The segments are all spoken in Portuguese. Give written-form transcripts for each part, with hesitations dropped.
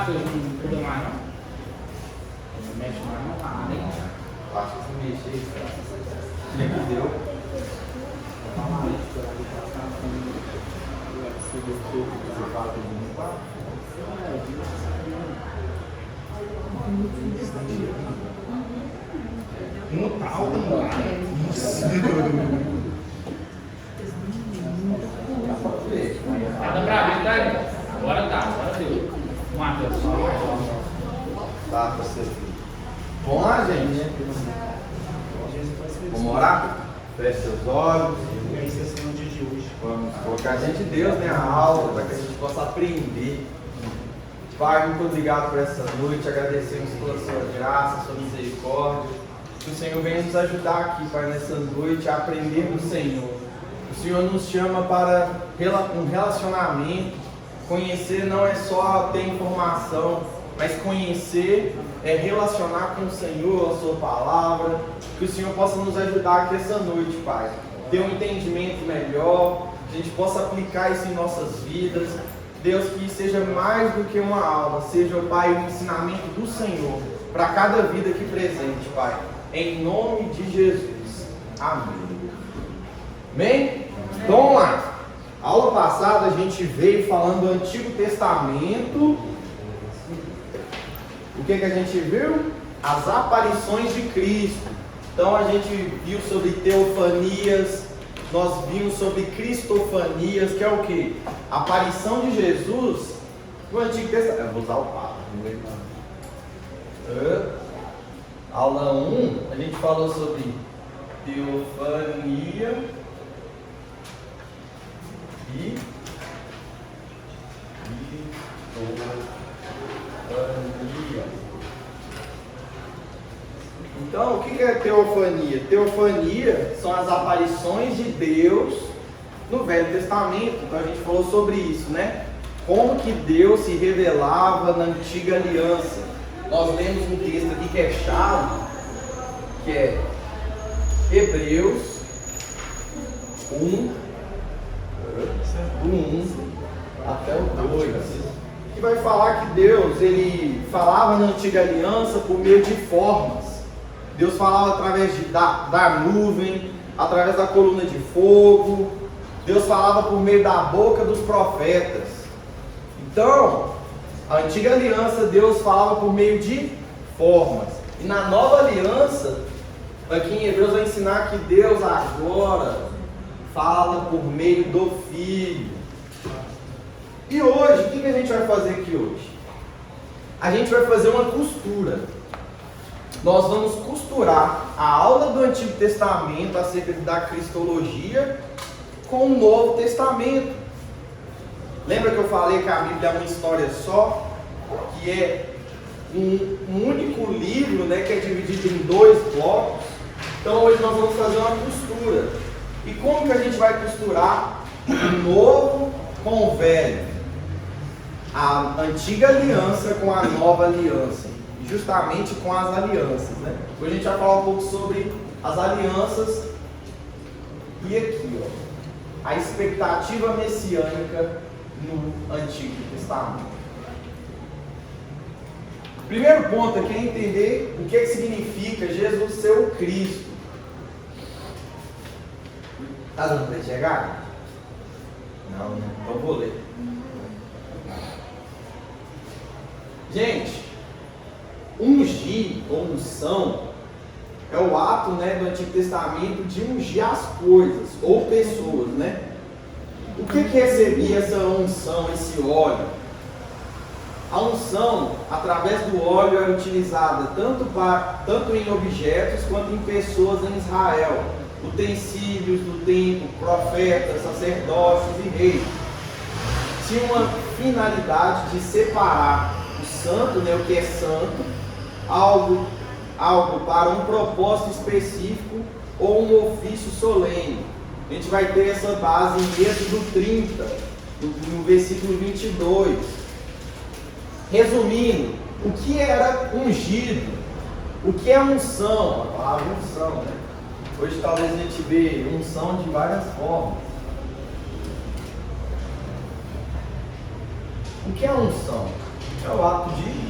Matheus não cuida mais não? Não mexe mais não? Ah, nem. Acho que se mexer, cara. Já que deu. Você fala que não fala? No tal, mano. Tá pra ver, tá? Agora deu. Matheus, só Tá, pra você. Vamos lá, gente. Vamos orar? Feche seus olhos. Vamos colocar diante de Deus, né, a aula, para que a gente possa aprender. Pai, muito obrigado por essa noite. Agradecemos pela sua graça, sua misericórdia. Que o Senhor venha nos ajudar aqui, Pai, nessa noite a aprender do Senhor. O Senhor nos chama para um relacionamento. Conhecer não é só ter informação, mas conhecer é relacionar com o Senhor, a sua palavra. Que o Senhor possa nos ajudar aqui essa noite, Pai. Ter um entendimento melhor, que a gente possa aplicar isso em nossas vidas. Deus, que seja mais do que uma aula, seja, Pai, um ensinamento do Senhor para cada vida aqui presente, Pai. Em nome de Jesus. Amém. Amém? Então vamos lá. A aula passada a gente veio falando do Antigo Testamento. O que a gente viu? As aparições de Cristo. Então a gente viu sobre teofanias, nós vimos sobre cristofanias, que é o que? A aparição de Jesus no Antigo Testamento. Eu vou usar o papo, não vem não. Aula 1, a gente falou sobre teofania e cristofania. Então, o que é teofania? Teofania são as aparições de Deus no Velho Testamento. Então a gente falou sobre isso, né? Como que Deus se revelava na Antiga Aliança. Nós lemos um texto aqui que é chave, que é Hebreus 1, do 1 até o 2. Que vai falar que Deus, ele falava na Antiga Aliança por meio de formas. Deus falava através da nuvem, através da coluna de fogo. Deus falava por meio da boca dos profetas. Então, a Antiga Aliança, Deus falava por meio de formas. E na Nova Aliança, aqui em Hebreus vai ensinar que Deus agora fala por meio do Filho. E hoje, o que a gente vai fazer aqui hoje? A gente vai fazer uma costura. Nós vamos costurar a aula do Antigo Testamento acerca da Cristologia com o Novo Testamento. Lembra que eu falei que a Bíblia é uma história só? Que é um único livro, né, que é dividido em 2 blocos. Então hoje nós vamos fazer uma costura. E como que a gente vai costurar o Novo com o Velho? A Antiga Aliança com a Nova Aliança. Justamente com as alianças, né? Hoje a gente vai falar um pouco sobre as alianças e aqui, ó, a expectativa messiânica no Antigo Testamento. Primeiro ponto aqui é entender o que significa Jesus ser o Cristo. Tá dando para enxergar? Não, né? Então vou ler. Gente, ungir ou unção é o ato, né, do Antigo Testamento de ungir as coisas ou pessoas, né? O que recebia essa unção, esse óleo? A unção, através do óleo, era utilizada tanto em objetos quanto em pessoas em Israel. Utensílios do templo, profetas, sacerdotes e reis. Tinha uma finalidade de separar o santo, né, o que é santo, algo para um propósito específico ou um ofício solene. A gente vai ter essa base em Êxodo 30, no versículo 22. Resumindo, o que era ungido? O que é unção? A palavra unção, né? Hoje talvez a gente vê unção de várias formas. O que é unção? É o ato de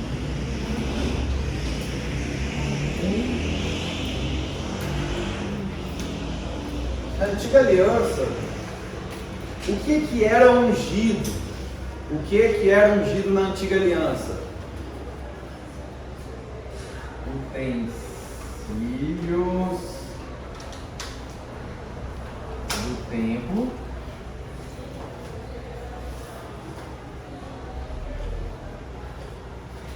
na antiga aliança, o que era ungido? O que era ungido na antiga aliança? Utensílios do templo,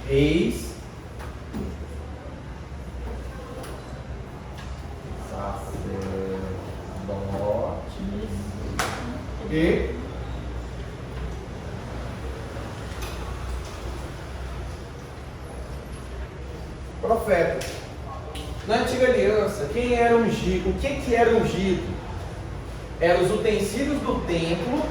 reis, e profetas. Na antiga aliança, quem era ungido? O que era ungido? Eram os utensílios do templo.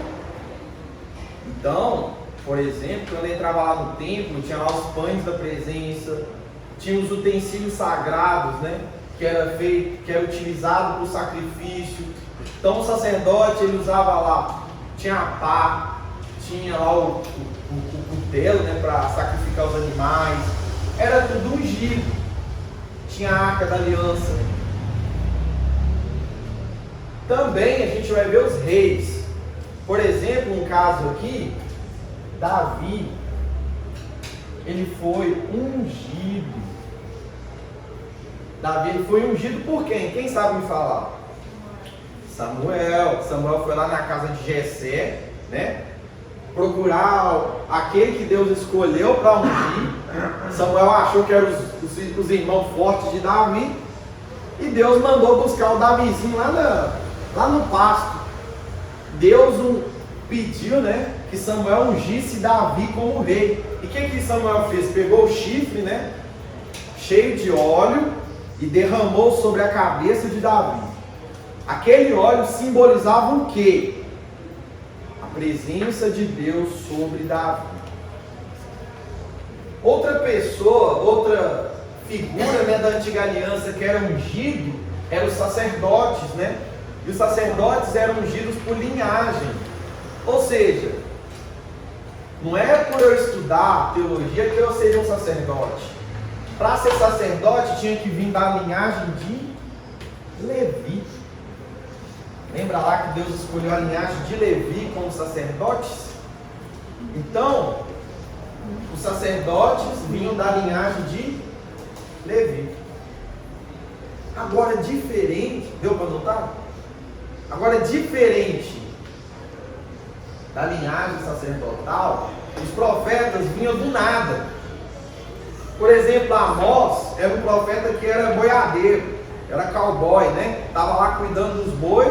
Então, por exemplo, quando ele entrava lá no templo, tinha lá os pães da presença, tinha os utensílios sagrados, né? Que era utilizado para o sacrifício. Então o sacerdote ele usava lá, tinha a pá, tinha lá o cutelo, né, para sacrificar os animais, era tudo ungido. Tinha a arca da aliança. Também a gente vai ver os reis. Por exemplo, um caso aqui, Davi, ele foi ungido. Davi ele foi ungido por quem? Quem sabe me falar? Samuel. Samuel foi lá na casa de Jessé, né? Procurar aquele que Deus escolheu para ungir. Samuel achou que eram os irmãos fortes de Davi. E Deus mandou buscar o Davizinho lá no pasto. Deus pediu, né, que Samuel ungisse Davi como rei. E o que Samuel fez? Pegou o chifre, né, cheio de óleo e derramou sobre a cabeça de Davi. Aquele óleo simbolizava o quê? A presença de Deus sobre Davi. Outra pessoa, outra figura, né, da antiga aliança que era ungido, eram os sacerdotes, né? E os sacerdotes eram ungidos por linhagem. Ou seja, não é por eu estudar teologia que eu seria um sacerdote. Para ser sacerdote tinha que vir da linhagem de Levi. Lembra lá que Deus escolheu a linhagem de Levi como sacerdotes? Então, os sacerdotes vinham da linhagem de Levi. Agora, diferente, deu para notar? Agora, diferente da linhagem sacerdotal, os profetas vinham do nada. Por exemplo, Amós era um profeta que era boiadeiro, era cowboy, né? Estava lá cuidando dos bois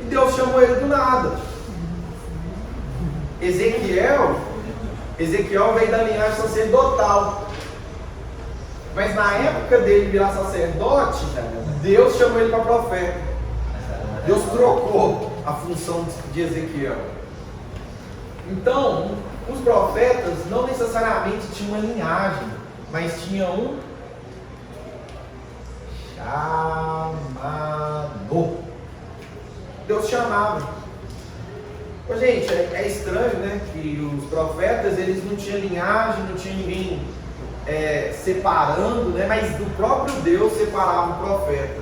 e Deus chamou ele do nada. Ezequiel veio da linhagem sacerdotal. Mas na época dele virar sacerdote, Deus chamou ele para profeta. Deus trocou a função de Ezequiel. Então, os profetas não necessariamente tinham uma linhagem, mas tinham um chamado. Deus chamava. Pô, gente, é estranho, né? Que os profetas, eles não tinham linhagem, não tinha ninguém separando, né? Mas do próprio Deus separava o profeta.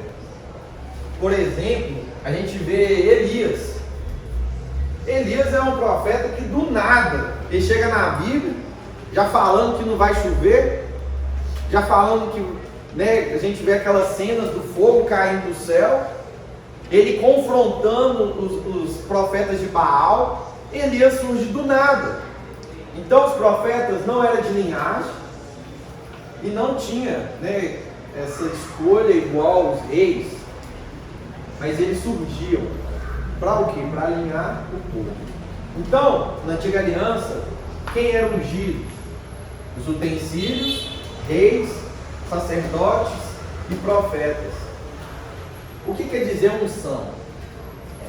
Por exemplo, a gente vê Elias. Elias é um profeta que do nada, ele chega na Bíblia, já falando que não vai chover, já falando que, né, a gente vê aquelas cenas do fogo caindo do céu, ele confrontando os profetas de Baal. Elias surge do nada. Então os profetas não eram de linhagem e não tinha, né, essa escolha igual aos reis, mas eles surgiam para o quê? Para alinhar o povo. Então, na antiga aliança, quem era ungido? Os utensílios, reis, sacerdotes e profetas. O que quer dizer unção?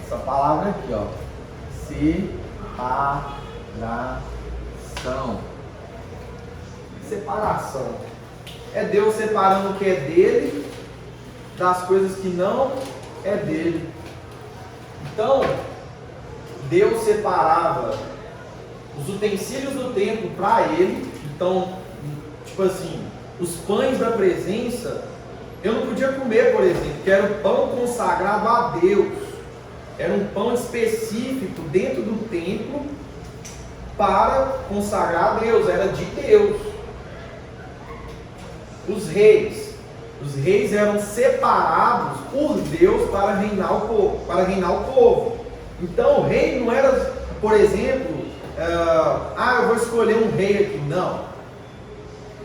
Essa palavra aqui, ó. Separação. Separação. É Deus separando o que é dele das coisas que não é dele. Então, Deus separava os utensílios do templo para ele. Então, tipo assim, os pães da presença, eu não podia comer, por exemplo, que era o pão consagrado a Deus. Era um pão específico dentro do templo para consagrar a Deus, era de Deus. Os reis eram separados por Deus para reinar o povo. Então o rei não era, por exemplo, eu vou escolher um rei aqui. Não.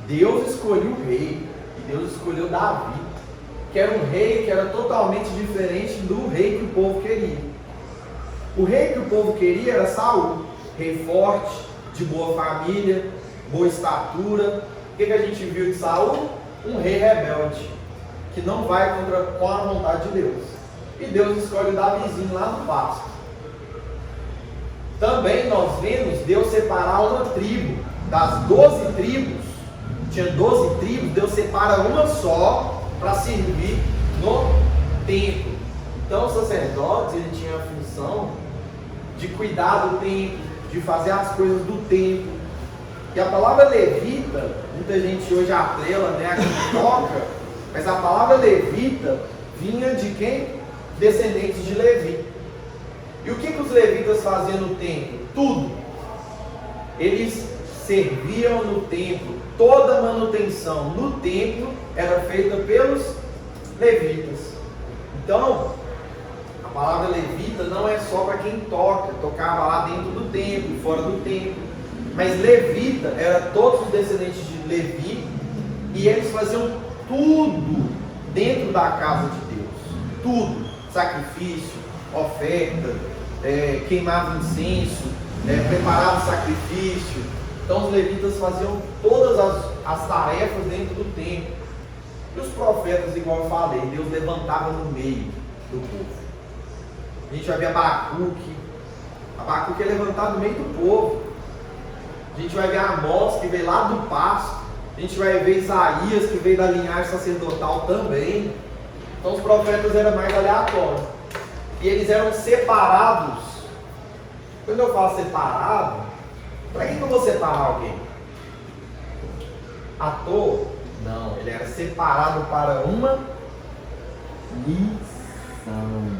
Deus escolheu o rei. E Deus escolheu Davi, que era um rei que era totalmente diferente do rei que o povo queria. O rei que o povo queria era Saul, rei forte, de boa família, boa estatura. O que a gente viu de Saul? Um rei rebelde, que não vai com a vontade de Deus. E Deus escolhe Davizinho lá no pasto. Também nós vemos Deus separar uma tribo, das 12 tribos, tinha 12 tribos, Deus separa uma só para servir no templo. Então o sacerdote, ele tinha a função de cuidar do templo, de fazer as coisas do templo. E a palavra levita, muita gente hoje atrela, né, aqui toca, mas a palavra levita vinha de quem? Descendentes de Levi. E o que os levitas faziam no templo? Tudo. Eles serviam no templo. Toda a manutenção no templo era feita pelos levitas. Então, a palavra levita não é só para quem tocava lá dentro do templo, fora do templo. Mas levita era todos os descendentes de Levi, e eles faziam tudo dentro da casa de Deus. Tudo. Sacrifício, oferta, queimava incenso, preparava sacrifício. Então os levitas faziam todas as tarefas dentro do templo. E os profetas, igual eu falei, Deus levantava no meio do povo. A gente vai ver Abacuque. Abacuque é levantado no meio do povo. A gente vai ver Amós, que veio lá do pasto. A gente vai ver Isaías, que veio da linhagem sacerdotal também. Então os profetas eram mais aleatórios. E eles eram separados. Quando eu falo separado, para que eu vou separar alguém? À toa? Não, ele era separado para uma missão.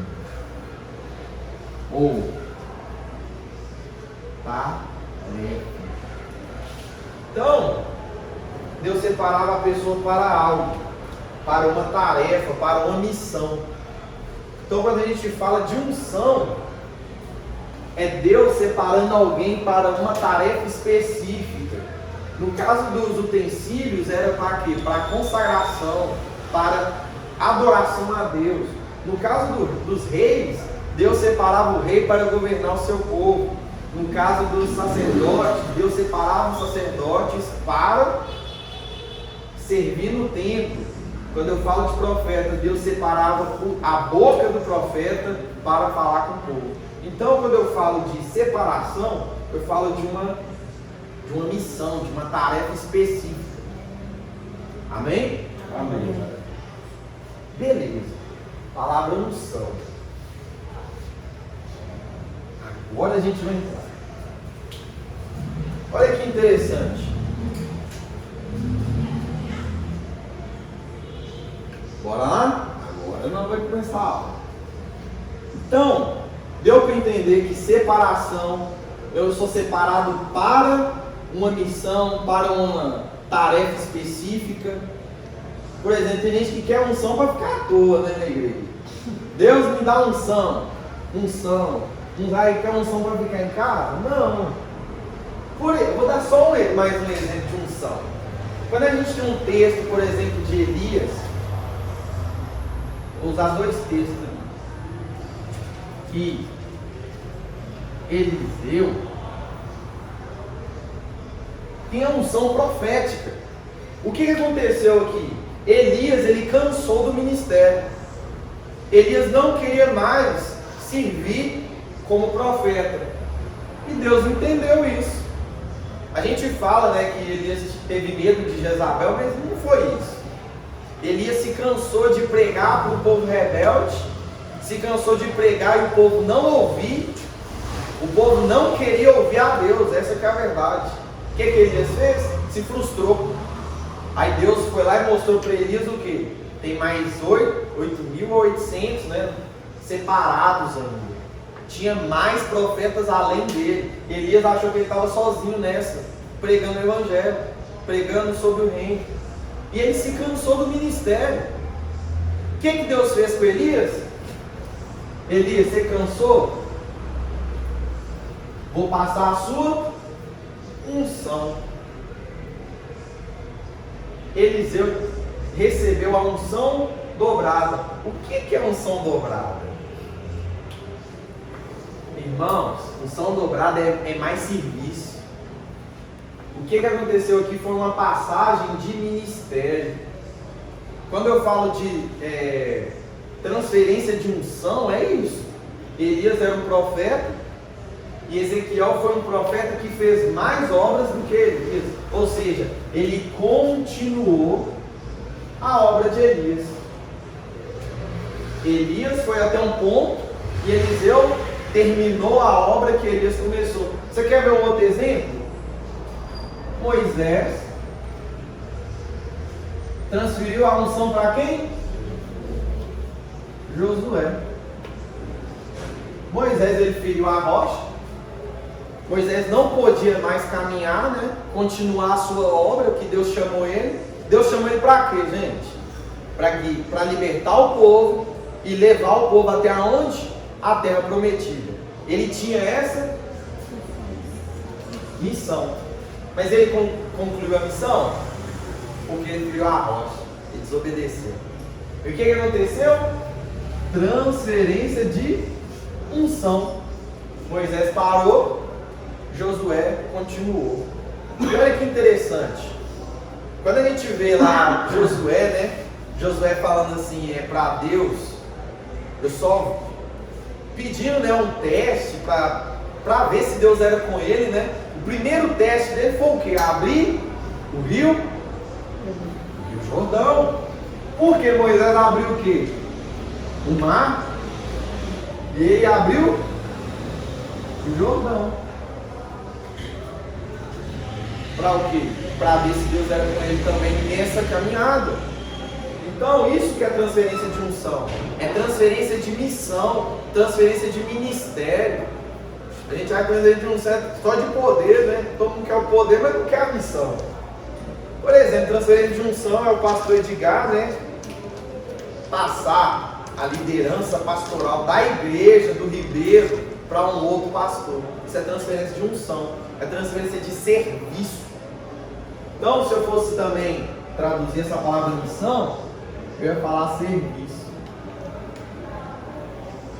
Ou tarefa. Então, Deus separava a pessoa para algo, para uma tarefa, para uma missão. Então, quando a gente fala de unção, é Deus separando alguém para uma tarefa específica. No caso dos utensílios, era para quê? Para consagração, para adoração a Deus. No caso dos reis, Deus separava o rei para governar o seu povo. No caso dos sacerdotes, Deus separava os sacerdotes para servir no templo. Quando eu falo de profeta, Deus separava a boca do profeta para falar com o povo. Então, quando eu falo de separação, eu falo de uma missão, de uma tarefa específica. Amém? Amém. Beleza. Palavra unção. Agora a gente vai entrar. Olha que interessante. Bora lá? Agora nós vamos começar a aula. Então, deu para entender que separação, eu sou separado para uma missão, para uma tarefa específica. Por exemplo, tem gente que quer unção para ficar à toa, né, na igreja. Deus me dá unção. Aí quer unção para ficar em casa? Não. Vou dar só mais um exemplo de unção. Quando a gente tem um texto, por exemplo, de Elias, vou usar dois textos aqui. Que Eliseu tinha unção profética. O que aconteceu aqui? Elias, ele cansou do ministério. Elias não queria mais servir como profeta. E Deus entendeu isso. A gente fala, né, que Elias teve medo de Jezabel, mas não foi isso. Elias se cansou de pregar para o povo rebelde, se cansou de pregar e o povo não ouvir. O povo não queria ouvir a Deus, essa que é a verdade. O que Elias fez? se frustrou. Aí Deus foi lá e mostrou para Elias o quê? Tem mais 8.800, né, separados ainda. Tinha mais profetas além dele. Elias achou que ele estava sozinho nessa, pregando o evangelho, pregando sobre o reino. E ele se cansou do ministério. O que Deus fez com Elias? Elias, você cansou? Vou passar a sua unção. Eliseu recebeu a unção dobrada. O que é unção dobrada? Irmãos, unção dobrada é mais serviço. O que aconteceu aqui foi uma passagem de ministério. Quando eu falo de transferência de unção, é isso. Elias era um profeta e Ezequiel foi um profeta que fez mais obras do que Elias. Ou seja, ele continuou a obra de Elias. Elias foi até um ponto e Eliseu terminou a obra que Elias começou. Você quer ver um outro exemplo? Moisés transferiu a unção para quem? Josué. Moisés ele feriu a rocha. Moisés não podia mais caminhar, né? Continuar a sua obra, que Deus chamou ele. Deus chamou ele para quê, gente? Para libertar o povo e levar o povo até onde? A terra prometida. Ele tinha essa missão. Mas ele concluiu a missão? Porque ele feriu a rocha. Ele desobedeceu. E o que aconteceu? Transferência de unção. Moisés parou, Josué continuou. E olha que interessante. Quando a gente vê lá Josué, né? Josué falando assim, para Deus, eu só pedindo, né, um teste para ver se Deus era com ele, né? O primeiro teste dele foi o quê? Abrir o rio Jordão. Por que Moisés abriu o quê? O mar. E ele abriu o Jordão. Para o quê? Para ver se Deus era com ele também nessa caminhada. Então, isso que é transferência de unção. É transferência de missão, transferência de ministério. A gente vai transferir de unção só de poder, né? Todo mundo quer o poder, mas não quer a missão. Por exemplo, transferência de unção é o pastor Edgar, né? Passar a liderança pastoral da igreja, do Ribeiro, para um outro pastor. Isso é transferência de unção. É transferência de serviço. Então, se eu fosse também traduzir essa palavra missão, eu ia falar serviço.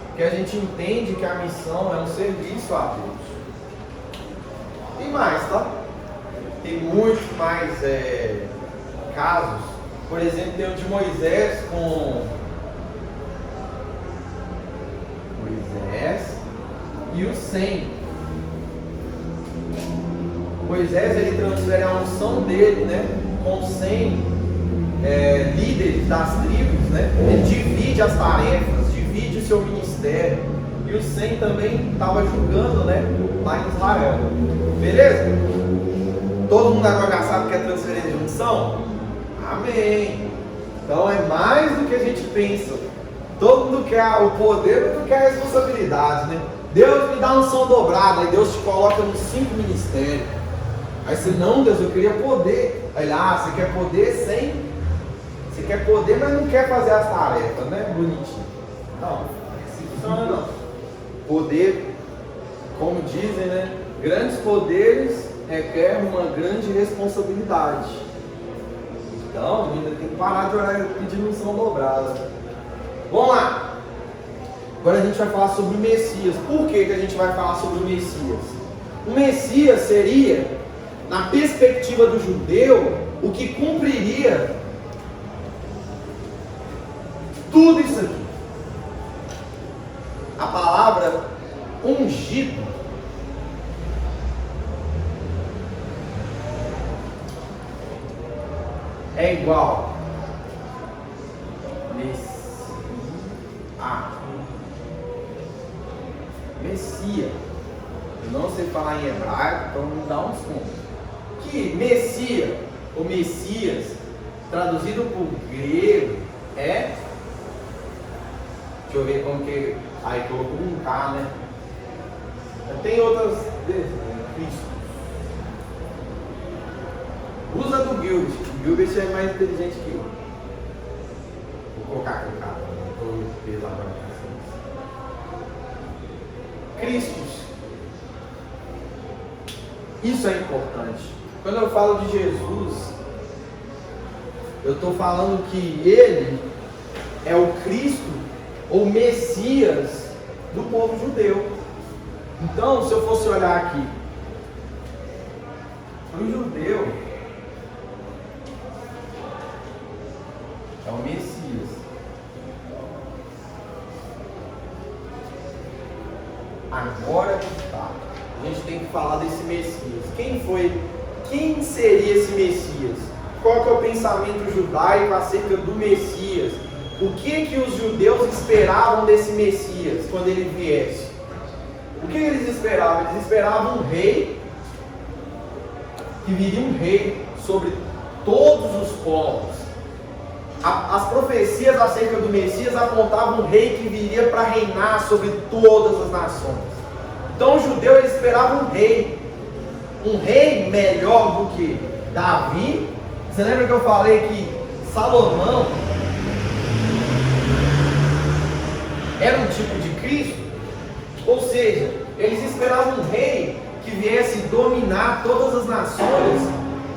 Porque a gente entende que a missão é um serviço a Deus. E mais, tá? Tem muito mais casos. Por exemplo, tem o de Moisés com Moisés e o 100. Moisés ele transfere a unção dele, né, com 100 líderes das tribos, né? Ele divide as tarefas, divide o seu ministério. E o 100 também estava julgando, né, lá em Israel. Beleza? Todo mundo agora já sabe o que é transferência de unção? Amém. Então é mais do que a gente pensa. Todo mundo quer o poder, mas não quer a responsabilidade, né? Deus me dá unção dobrada, aí Deus te coloca nos 5 ministérios. Aí você, não, Deus, eu queria poder. Aí, você quer poder sem... Você quer poder, mas não quer fazer as tarefas, né? Bonitinho. Não, assim funciona não. Poder, como dizem, né? Grandes poderes requerem uma grande responsabilidade. Então, ainda tem que parar de orar pedindo unção dobrada. Vamos lá. Agora a gente vai falar sobre o Messias. Por que a gente vai falar sobre o Messias? O Messias seria, na perspectiva do judeu, o que cumpriria tudo isso aqui. A palavra ungido é igual Messias. Eu não sei falar em hebraico, então me dá uns pontos. que Messias, ou Messias, traduzido por grego, é... Deixa eu ver como que... Aí colocou um K, né? Tem outras... Cristo. Usa do Gilbert. O Gilbert é mais inteligente que eu. Vou colocar aqui o K. Não estou pesado para Cristo. Isso é importante. Quando eu falo de Jesus, eu estou falando que Ele é o Cristo ou Messias do povo judeu. Então, se eu fosse olhar aqui para o judeu, é o Messias. Agora que tá, a gente tem que falar desse Messias. Quem seria esse Messias? Qual que é o pensamento judaico acerca do Messias? O que os judeus esperavam desse Messias quando ele viesse? O que eles esperavam? Eles esperavam um rei, que viria um rei sobre todos os povos. As profecias acerca do Messias apontavam um rei que viria para reinar sobre todas as nações. Então o judeu ele esperava um rei melhor do que Davi. Você lembra que eu falei que Salomão era um tipo de Cristo? Ou seja, eles esperavam um rei que viesse dominar todas as nações,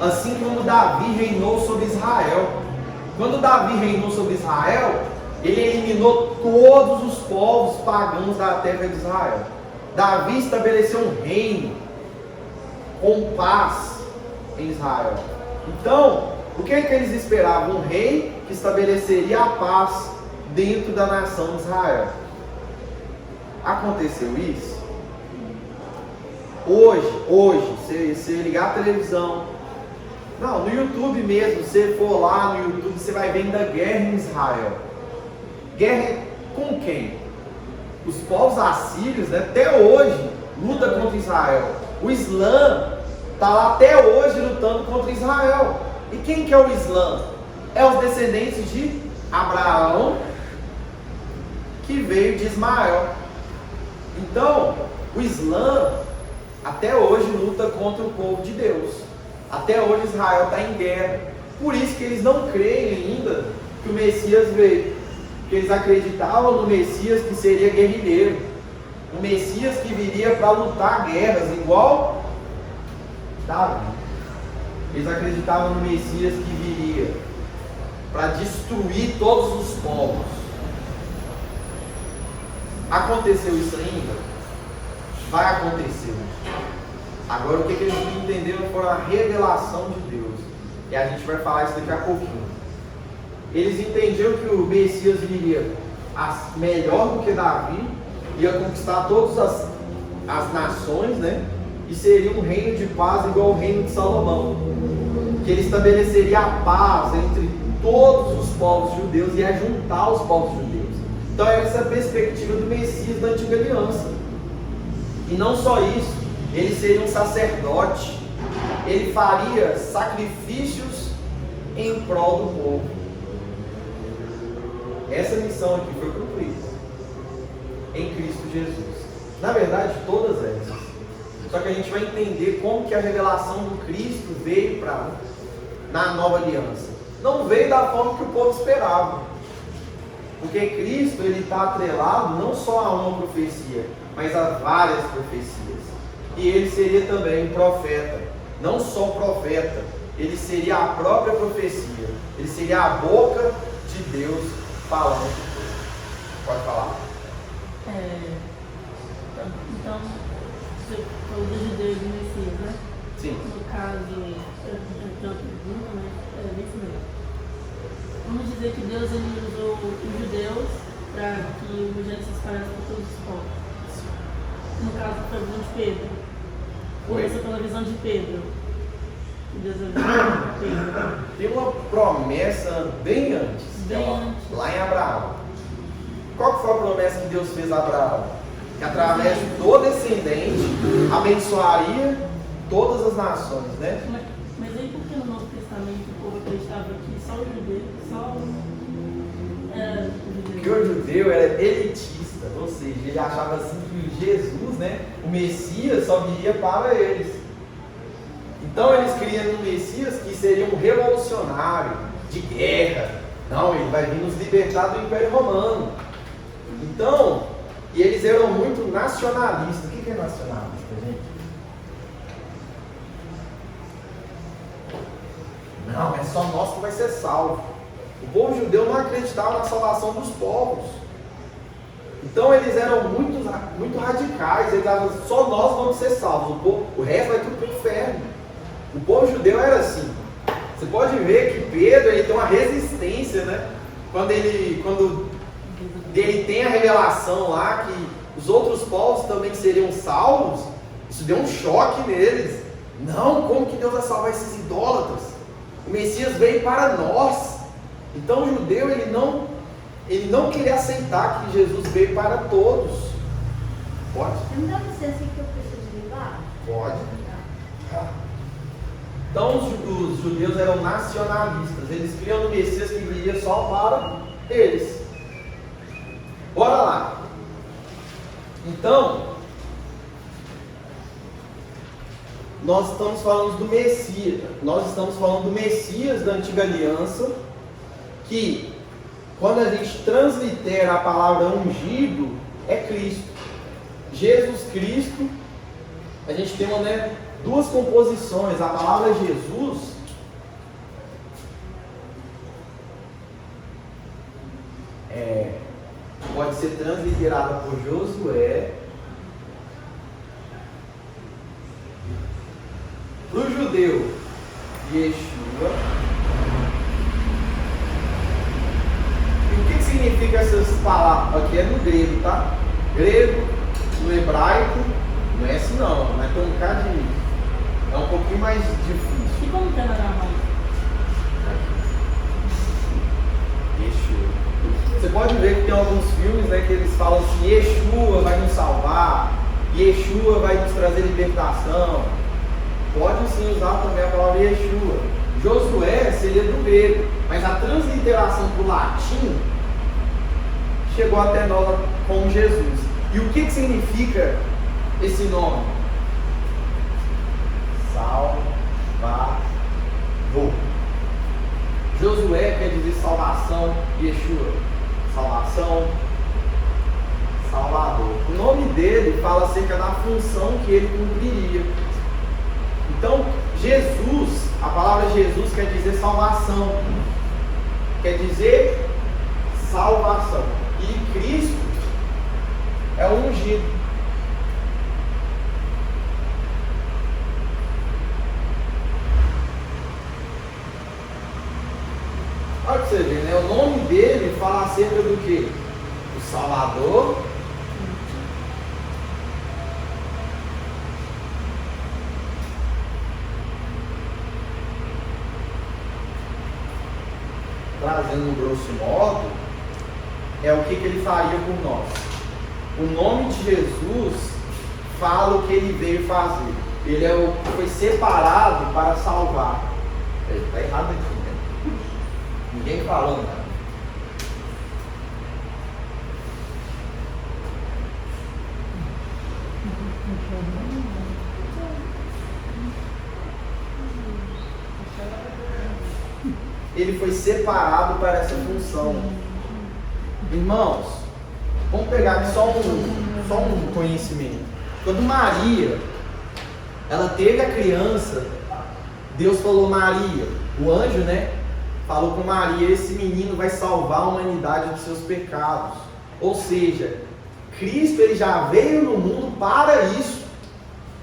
assim como Davi reinou sobre Israel. Quando Davi reinou sobre Israel, ele eliminou todos os povos pagãos da terra de Israel. Davi estabeleceu um reino com paz em Israel. Então, o que eles esperavam? Um rei que estabeleceria a paz dentro da nação de Israel. Aconteceu isso? Hoje, você ligar a televisão, não, no YouTube mesmo, se for lá no YouTube, você vai ver ainda guerra em Israel. Guerra com quem? Os povos assírios, né, até hoje, luta contra Israel. O Islã está lá até hoje lutando contra Israel. E quem que é o Islã? É os descendentes de Abraão, que veio de Ismael. Então, o Islã até hoje luta contra o povo de Deus. Até hoje Israel está em guerra. Por isso que eles não creem ainda que o Messias veio. Porque eles acreditavam no Messias que seria guerrilheiro. Um Messias que viria para lutar guerras, igual Davi. Eles acreditavam no Messias que viria para destruir todos os povos. Aconteceu isso ainda? Vai acontecer. Agora o que eles não entenderam foi a revelação de Deus. E a gente vai falar isso daqui a pouquinho. Eles entenderam que o Messias viria melhor do que Davi, ia conquistar todas as nações, né? E seria um reino de paz igual ao reino de Salomão. Que ele estabeleceria a paz entre todos os povos judeus e ia juntar os povos judeus. Então essa é a perspectiva do Messias da antiga aliança. E não só isso, ele seria um sacerdote, ele faria sacrifícios em prol do povo. Essa missão aqui foi cumprida em Cristo Jesus. Na verdade, todas essas. Só que a gente vai entender como que a revelação do Cristo veio na nova aliança. Não veio da forma que o povo esperava. Porque Cristo ele está atrelado não só a uma profecia, mas a várias profecias. E ele seria também um profeta. Não só profeta, ele seria a própria profecia. Ele seria a boca de Deus falando. Pode falar. Então, você falou dos judeus do Messias, né? Sim. No caso, eu tenho uma pergunta, mas é isso mesmo. Vamos dizer que Deus ele usou os judeus para que o evangelho se espalhasse por todos os povos. No caso, pela visão de Pedro. Começa pela visão de Pedro. Que Deus avisou para Pedro. Tem uma promessa bem antes. Lá em Abraão. Qual que foi a promessa que Deus fez a Abraão? Que através do descendente abençoaria todas as nações, né? Mas aí por que no Novo Testamento o povo acreditava que só o judeu, só era o judeu? Porque o judeu era elitista, ou seja, ele achava assim que Jesus, né, o Messias só viria para eles. Então eles criam um Messias que seria um revolucionário, de guerra. Não, ele vai vir nos libertar do Império Romano. Então, e eles eram muito nacionalistas. O que é nacionalista, gente? Não, é só nós que vai ser salvo. O povo judeu não acreditava na salvação dos povos. Então eles eram muito radicais. Eles falavam, só nós vamos ser salvos. O resto vai tudo para o inferno. O povo judeu era assim. Você pode ver que Pedro ele tem uma resistência, né? Quando ele tem a revelação lá que os outros povos também seriam salvos, isso deu um choque neles. Não, como que Deus vai salvar esses idólatras? O Messias veio para nós. Então o judeu ele não queria aceitar que Jesus veio para todos. Pode? Não dá licença que eu preciso ligar? Pode. Então os judeus eram nacionalistas. Eles criam um Messias que viria só para eles. Bora lá. Então, nós estamos falando do Messias. Nós estamos falando do Messias da antiga aliança, que quando a gente translitera a palavra ungido, é Cristo. Jesus Cristo, a gente tem duas composições. A palavra Jesus pode ser transliterada por Josué. Para o judeu, Yeshua. E o que significa essas palavras? Aqui é no grego, tá? Grego, no hebraico, não é assim não, mas tem um bocado de... É um pouquinho mais difícil. E como que é no aramaico? Yeshua. Você pode ver que tem alguns filmes, né, que eles falam assim, Yeshua vai nos salvar, Yeshua vai nos trazer libertação. Pode sim usar também a palavra Yeshua. Josué seria do grego, mas a transliteração para o latim chegou até nós como Jesus. E o que significa esse nome? Salvador. Josué quer dizer salvação, Yeshua, salvação, Salvador. O nome dele fala acerca da função que ele cumpriria. Então, Jesus, a palavra Jesus quer dizer salvação, quer dizer salvação. E Cristo é o ungido. Olha pra você ver, né? O nome dele fala acerca do quê? O Salvador. Trazendo grosso modo, é o que ele faria por nós. O nome de Jesus fala o que ele veio fazer. Ele é o que foi separado para salvar. Está errado aqui, né? Ninguém falando nada. Ele foi separado para essa função. Irmãos, vamos pegar aqui só um conhecimento. Quando Maria, ela teve a criança, Deus falou, Maria, o anjo, né? Falou com Maria, esse menino vai salvar a humanidade dos seus pecados. Ou seja, Cristo ele já veio no mundo para isso.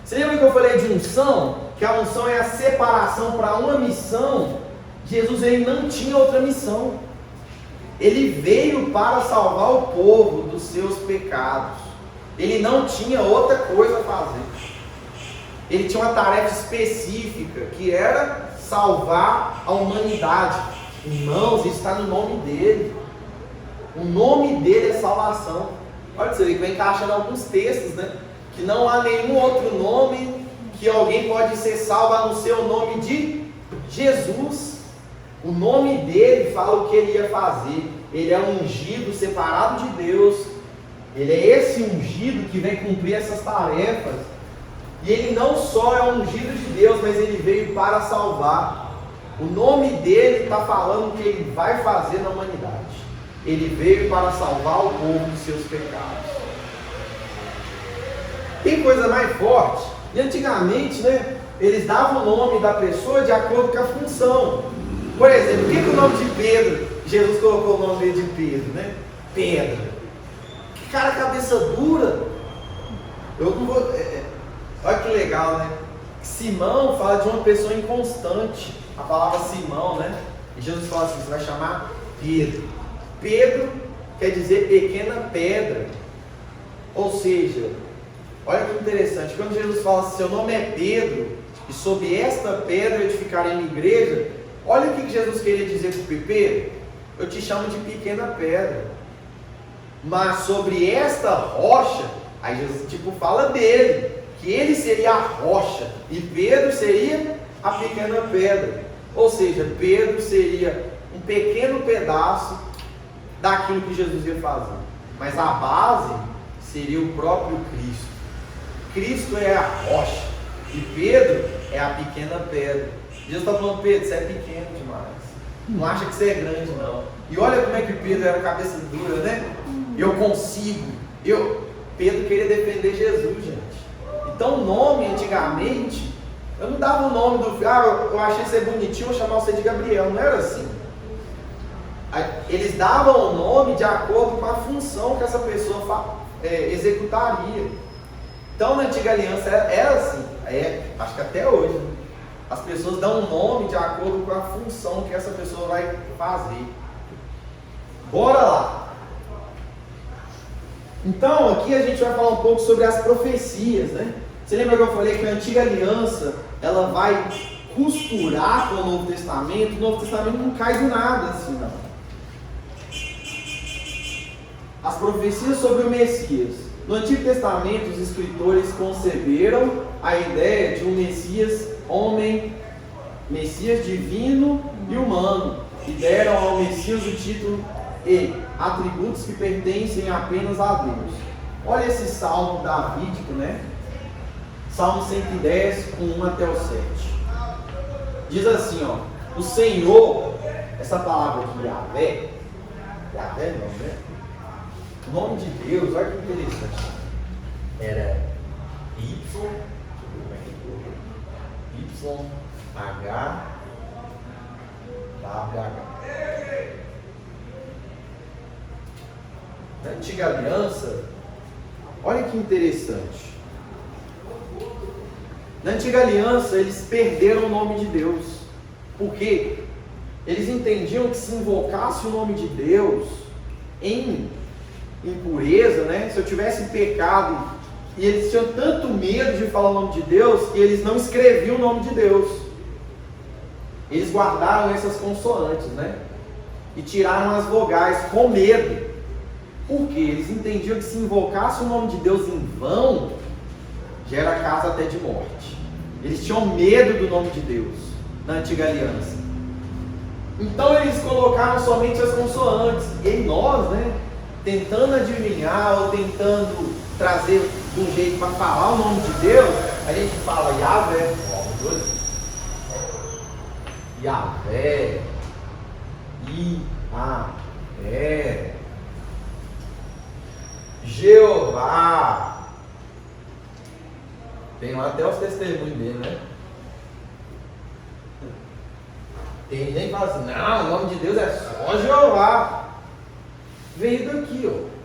Você lembra que eu falei de unção? Que a unção é a separação para uma missão. Jesus ele não tinha outra missão. Ele veio para salvar o povo dos seus pecados. Ele não tinha outra coisa a fazer. Ele tinha uma tarefa específica, que era salvar a humanidade. Irmãos, isso está no nome dele. O nome dele é salvação. Olha, você vê que vai encaixando alguns textos, né? Que não há nenhum outro nome que alguém pode ser salvo a não ser o nome de Jesus, o nome dele fala o que ele ia fazer. Ele é um ungido, separado de Deus. Ele é esse ungido que vem cumprir essas tarefas. E ele não só é um ungido de Deus, mas ele veio para salvar. O nome dele está falando o que ele vai fazer na humanidade. Ele veio para salvar o povo dos seus pecados. Tem coisa mais forte? E antigamente, né, eles davam o nome da pessoa de acordo com a função. Por exemplo, por que o nome de Pedro, Jesus colocou o nome de Pedro, né? Pedro. Que cara cabeça dura. Eu não vou... olha que legal, né? Simão fala de uma pessoa inconstante. A palavra Simão, né? E Jesus fala assim, você vai chamar Pedro. Pedro quer dizer pequena pedra. Ou seja, olha que interessante, quando Jesus fala assim, seu nome é Pedro, e sobre esta pedra eu edificarei minha igreja, olha o que Jesus queria dizer para o Pedro. Eu te chamo de pequena pedra. Mas sobre esta rocha, aí Jesus tipo fala dele, que ele seria a rocha, e Pedro seria a pequena pedra. Ou seja, Pedro seria um pequeno pedaço daquilo que Jesus ia fazer. Mas a base seria o próprio Cristo. Cristo é a rocha e Pedro é a pequena pedra. Jesus está falando, Pedro, você é pequeno demais. Não acha que você é grande, não. E olha como é que Pedro era cabeça dura, né? Eu consigo. Pedro queria defender Jesus, gente. Então o nome, antigamente, eu não dava o nome do filho. Eu achei você bonitinho, vou chamar você de Gabriel. Não era assim. Eles davam o nome de acordo com a função que essa pessoa executaria. Então na antiga aliança era assim, acho que até hoje, né? As pessoas dão um nome de acordo com a função que essa pessoa vai fazer. Bora lá! Então aqui a gente vai falar um pouco sobre as profecias, né? Você lembra que eu falei que a antiga aliança ela vai costurar com o Novo Testamento? O Novo Testamento não cai do nada assim, não. As profecias sobre o Messias. No Antigo Testamento, os escritores conceberam a ideia de um Messias homem, Messias divino e humano, e deram ao Messias o título e atributos que pertencem apenas a Deus. Olha esse salmo davídico, né? Salmo 110, 1 até o 7. Diz assim, ó: o Senhor, essa palavra aqui, Yahvé não, né? O nome de Deus, olha que interessante. Era YHWH. Na antiga aliança, olha que interessante. Na antiga aliança, eles perderam o nome de Deus. Por quê? Eles entendiam que se invocasse o nome de Deus em impureza, né? Se eu tivesse pecado, e eles tinham tanto medo de falar o nome de Deus, que eles não escreviam o nome de Deus. Eles guardaram essas consoantes, né? E tiraram as vogais com medo. Por quê? Eles entendiam que se invocasse o nome de Deus em vão, gera causa até de morte. Eles tinham medo do nome de Deus na antiga aliança. Então eles colocaram somente as consoantes. E nós, né, tentando adivinhar ou tentando trazer de um jeito para falar o nome de Deus, a gente fala Yahvé, Yahvé, Yahvé, Jeová. Tem lá até os testemunhos dele, né? Tem gente que fala assim, não, o nome de Deus é só Jeová. Veio daqui, ó.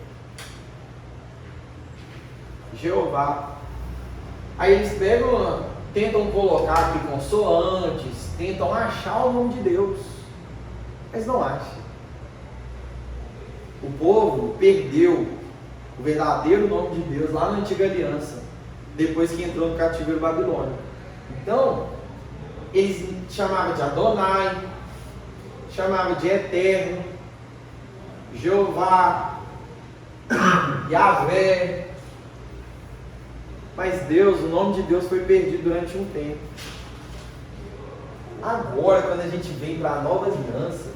Jeová. Aí eles pegam, tentam colocar aqui consoantes, tentam achar o nome de Deus, mas não acham. O povo perdeu o verdadeiro nome de Deus lá na antiga aliança, depois que entrou no cativeiro babilônico. Então, eles chamavam de Adonai, chamavam de Eterno, Jeová, Yahvé. Mas Deus, o nome de Deus foi perdido durante um tempo. Agora, quando a gente vem para a nova aliança,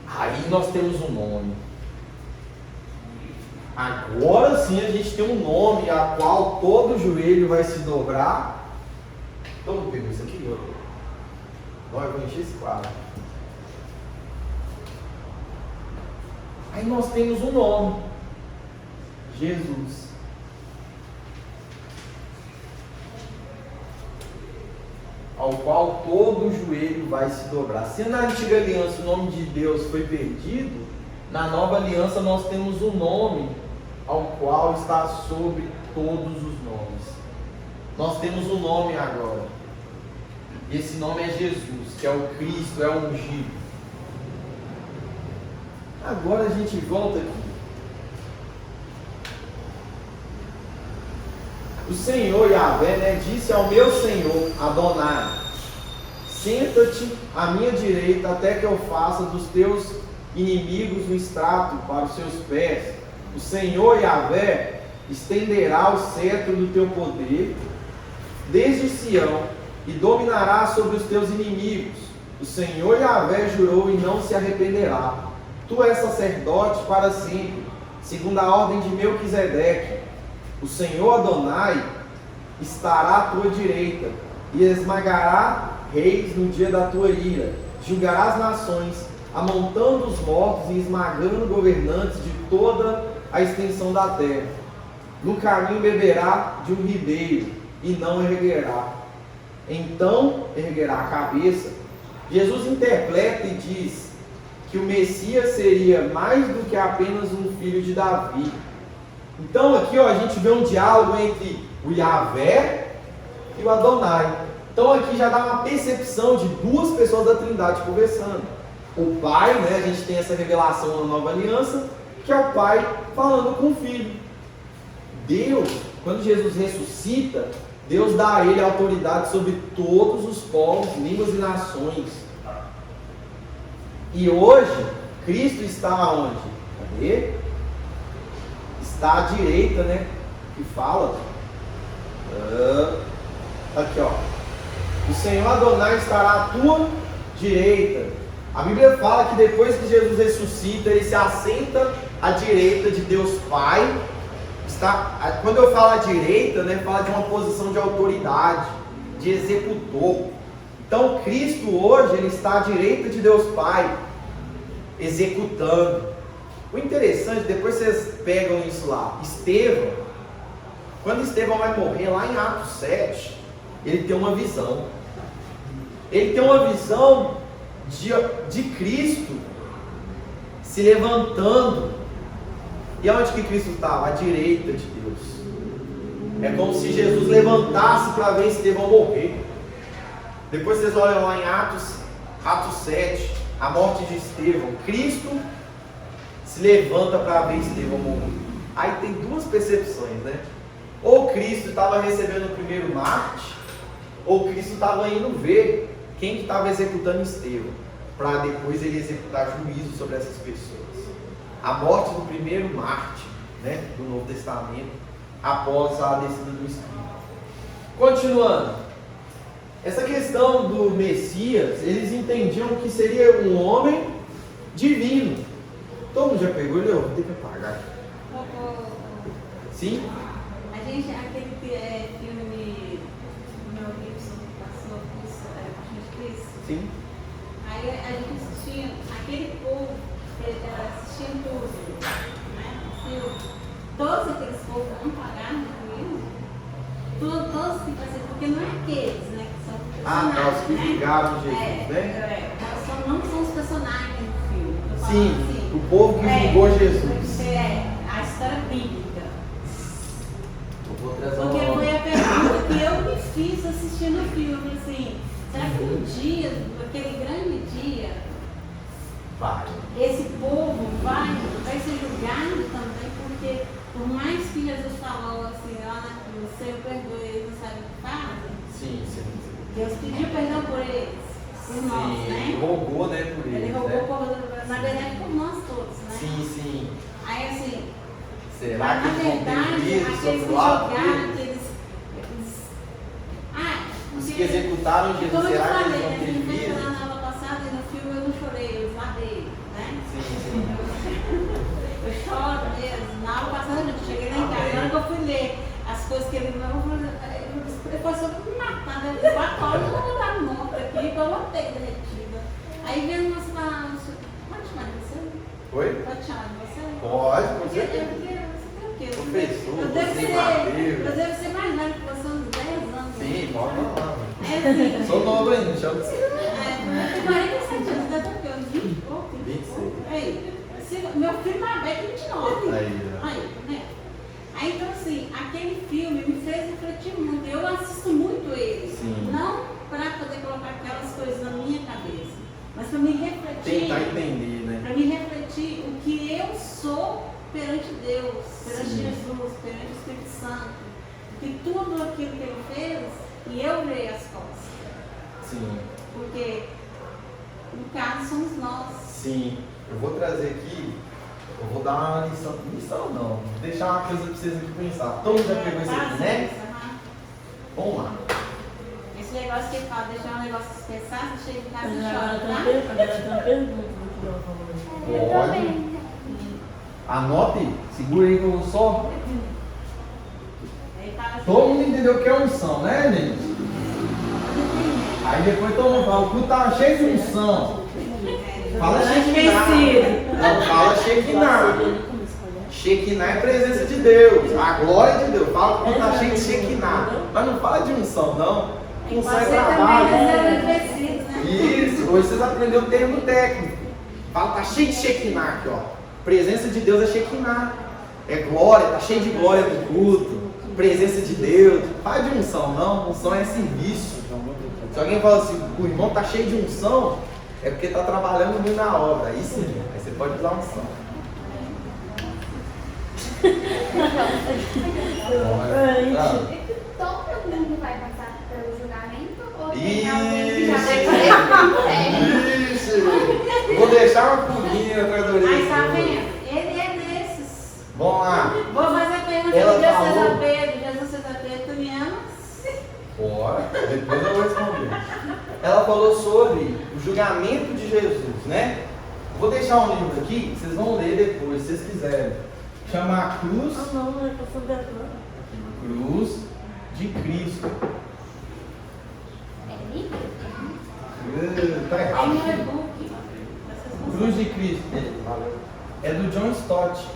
aí nós temos um nome. Agora sim a gente tem um nome a qual todo joelho vai se dobrar. Então eu pego isso aqui, ó. Eu vou encher esse quadro. Aí nós temos um nome. Jesus. Ao qual todo joelho vai se dobrar. Se na antiga aliança o nome de Deus foi perdido, na nova aliança nós temos um nome ao qual está sobre todos os nomes. Nós temos um nome agora. E esse nome é Jesus, que é o Cristo, é o ungido. Agora a gente volta aqui. O Senhor Yahvé, né, disse ao meu Senhor Adonai: senta-te à minha direita até que eu faça dos teus inimigos um estrato para os seus pés. O Senhor Yahvé estenderá o cetro do teu poder desde Sião e dominará sobre os teus inimigos. O Senhor Yahvé jurou e não se arrependerá. Tu és sacerdote para sempre, segundo a ordem de Melquisedeque. O Senhor Adonai estará à tua direita e esmagará reis no dia da tua ira. Julgará as nações, amontando os mortos e esmagando governantes de toda a extensão da terra. No caminho beberá de um ribeiro e não erguerá. Então erguerá a cabeça. Jesus interpreta e diz que o Messias seria mais do que apenas um filho de Davi. Então aqui ó, a gente vê um diálogo entre o Yahvé e o Adonai. Então aqui já dá uma percepção de duas pessoas da Trindade conversando. O Pai, né, a gente tem essa revelação na Nova Aliança, que é o Pai falando com o Filho. Deus, quando Jesus ressuscita, Deus dá a ele autoridade sobre todos os povos, línguas e nações. E hoje, Cristo está onde? Cadê? Está à direita, né? Que fala. Aqui, ó. O Senhor Adonai estará à tua direita. A Bíblia fala que depois que Jesus ressuscita, ele se assenta à direita de Deus Pai. Quando eu falo à direita, né, fala de uma posição de autoridade, de executor. Então Cristo hoje ele está à direita de Deus Pai, executando. O interessante, depois vocês pegam isso lá, Estevão, quando Estevão vai morrer lá em Atos 7, ele tem uma visão. Ele tem uma visão de Cristo se levantando. E onde que Cristo estava? À direita de Deus. É como se Jesus levantasse para ver Estevão morrer. Depois vocês olham lá em Atos 7, a morte de Estevão. Cristo se levanta para ver Estevão morrer. Aí tem duas percepções, né? Ou Cristo estava recebendo o primeiro Marte, ou Cristo estava indo ver quem estava executando Estevão, para depois ele executar juízo sobre essas pessoas. A morte do primeiro Marte, né, do Novo Testamento, após a descida do Espírito. Continuando, essa questão do Messias, eles entendiam que seria um homem divino. Todo mundo já pegou ele? Eu vou ter que apagar. Sim? A gente, aquele filme do Mel Gibson que passou, Paixão de Cristo. Sim. Aí a gente assistia, aquele povo assistindo tudo, né? O filme. Todos aqueles povos vão pagar no juízo. Todos que vai ser, porque não é aqueles, né? Que são personagens, os que vingaram Jesus, né? Não são os personagens do filme. Sim, assim, o povo que vingou Jesus. A história bíblica. Eu vou trazer Porque foi a pergunta que eu me fiz assistindo o filme. Eu falei assim, será que um dia, aquele grande dia, esse povo vai ser julgado também? Porque por mais que Jesus falou assim, lá na cruz, Senhor perdoe, eles não sabem o que fazem. Sim. Deus pediu perdão por eles, por nós, né? Ele roubou, né, por eles. Ele roubou né? na verdade por nós todos, né? Sim. Aí assim, Será mas que na eles vão ter verdade, juízo aqueles sobre que o lado jogaram, deles? porque que executaram Como Jesus, eu te será que falei, eles vão a ter gente vida? mencionou na aula passada e no filme eu não chorei, eu esladei, né? Sim. Eu choro mesmo. Na aula passada eu cheguei lá em casa, na hora que eu fui ler as coisas que ele falou, ele foi sobre me matar, né? Eu vou dar monta aqui, que eu voltei derretida. Aí veio umas palavras, pode chamar de você? Oi? Pode chamar de você? Pode, com Porque certeza. Professor, eu devo você ser, Mateus. eu devo ser mais velho que você, uns 10 anos. Sim, pode falar. É assim. Sou novo ainda, chama assim. Eu tenho 47 anos, deve ter 20 e pouco. 26. Aí, meu filho mais velho que 29. Aí, tá vendo? Aí, então assim, aquele filme me fez refletir muito. Eu assisto muito ele. Sim. Não para poder colocar aquelas coisas na minha cabeça, mas para me refletir. Tentar entender, né? Para me refletir o que eu sou perante Deus, perante Sim. Jesus, perante o Espírito Santo. Que tudo aquilo que ele fez, e eu virei as costas. Sim. Porque, no caso, somos nós. Sim. Eu vou trazer aqui, eu vou dar uma lição. Lição não, vou deixar uma coisa pra vocês aqui pensar. Todo mundo já pegou isso aqui, né? Vamos lá. Esse negócio que ele fala, deixar um negócio pensar, você chega em casa e Agora chora, tem tá? uma pergunta do que ela falou. Pode. Anote, segura aí que eu vou só. Ele fala assim, Todo mundo entendeu o que é unção, né, gente? Aí depois todo mundo fala, o cu tá cheio de unção. Fala Shekinah. Não, fala Shekinah. Shekinah é presença de Deus, a glória de Deus. Fala que tá cheio de Shekinah. Mas não fala de unção, não. Unção é você também trabalho. recebe preciso, né? Isso, hoje vocês aprenderam o termo técnico. Fala, tá cheio de Shekinah aqui, ó. Presença de Deus é Shekinah. É glória, tá cheio de glória no culto. Presença de Deus. Fala de unção, não. Unção é serviço. Se alguém fala assim, o irmão tá cheio de unção, é porque tá trabalhando muito na obra. Aí sim, aí você pode usar unção. Todo mundo vai passar pelo julgamento ou tem Isso. alguém que já vai fazer? Isso! Vou deixar uma pulguinha atrás da orelha. Mas tá vendo? Ele é desses. Vamos lá. Vou fazer a pergunta Ela de Jesus falou- a Pedro. Jesus César Pedro, tu me amas? Bora, depois eu vou responder. Ela falou sobre o julgamento de Jesus, né? Vou deixar um livro aqui, vocês vão ler depois, se vocês quiserem. Chama A Cruz, Ah, não, não é pra saber agora. Cruz de Cristo. Tá Aí errado. no e-book. Vocês Cruz de Cristo. É do John Stott.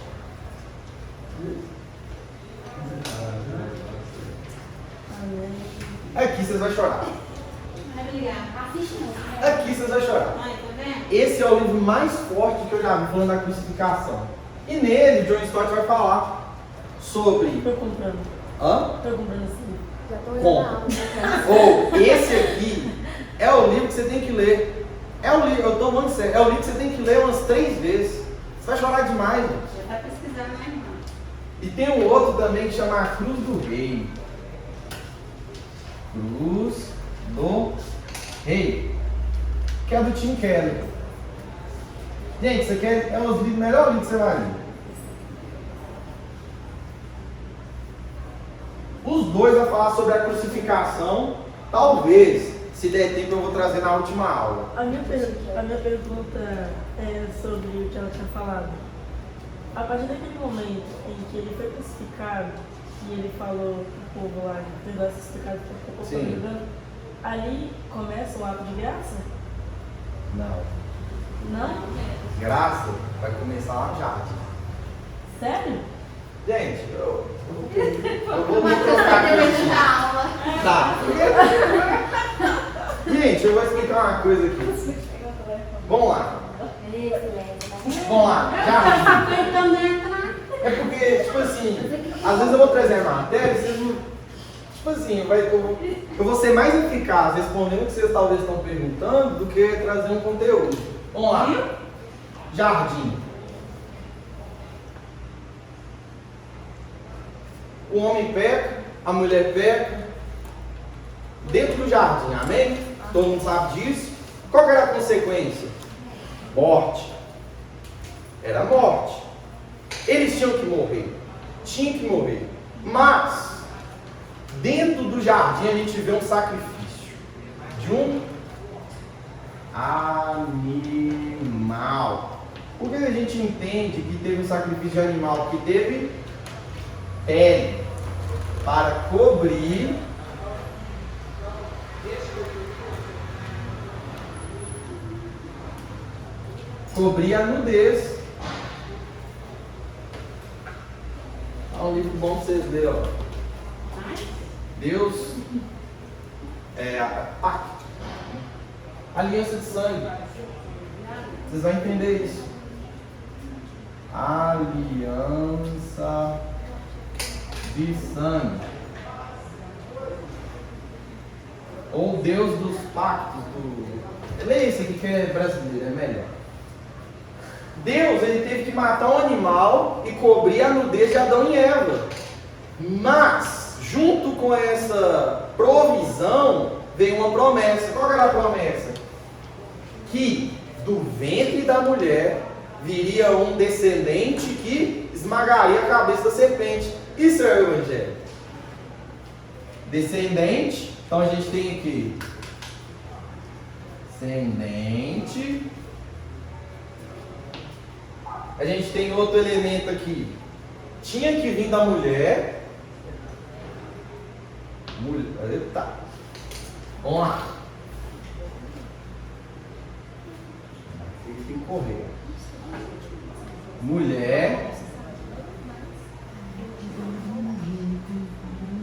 Aqui vocês vão chorar. Vai brigar. Assiste não. Aqui vocês vão chorar. Aí, tá vendo? Esse é o livro mais forte que eu já vi falando da crucificação. E nele, John Stott vai falar sobre. Tô comprando. Hã? Tô comprando esse livro. Já tô olhando Bom. a aula. Ou esse aqui é o livro que você tem que ler. É o livro, eu tô falando sério, é o livro que você tem que ler umas 3 vezes. Você vai chorar demais, gente. Já tá pesquisando, né, irmão? E tem um outro também que chama A Cruz do Rei. Cruz do Rei. Que é do Tim Keller. Gente, isso aqui é o melhor livro que você vai ler. Os dois vão falar sobre a crucificação. Talvez, se der tempo, eu vou trazer na última aula. A minha pergunta é sobre o que ela tinha falado. A partir daquele momento em que ele foi crucificado e ele falou pro povo lá, que vai ser crucificado porque o povo Sim. jogando, ali começa o ato de graça? Não. Não? Graça vai começar lá já. Sério? Gente, eu vou O me Matheus trocar tá aqui. devendo da aula. Tá. Gente, eu vou explicar uma coisa aqui. Vamos lá. Vamos lá. Já. Apertando entrar. É porque, tipo assim, às vezes eu vou trazer a matéria e vocês não. Tipo assim, eu vou ser mais eficaz respondendo o que vocês talvez estão perguntando do que trazer um conteúdo. Vamos lá. Jardim. O homem peca, a mulher peca, dentro do jardim, amém? Todo mundo sabe disso. Qual que era a consequência? Morte. Era morte. Eles tinham que morrer. Tinham que morrer. Mas, dentro do jardim a gente vê um sacrifício. de um animal. Por que a gente entende que teve um sacrifício de animal? Que teve pele para cobrir a nudez. Há um livro bom para vocês lerem, ó. Deus pacto, aliança de sangue. Vocês vão entender isso. Aliança de sangue. Ou Deus dos pactos. Leia isso aqui que é brasileiro, é melhor. Deus, ele teve que matar um animal e cobrir a nudez de Adão e Eva. Mas, junto com essa provisão, veio uma promessa. Qual era a promessa? Que do ventre da mulher viria um descendente que esmagaria a cabeça da serpente. Isso é o Evangelho. Descendente. Então a gente tem aqui descendente. A gente tem outro elemento aqui. Tinha que vir da mulher. Tá. Vamos lá. Tem que correr. Mulher.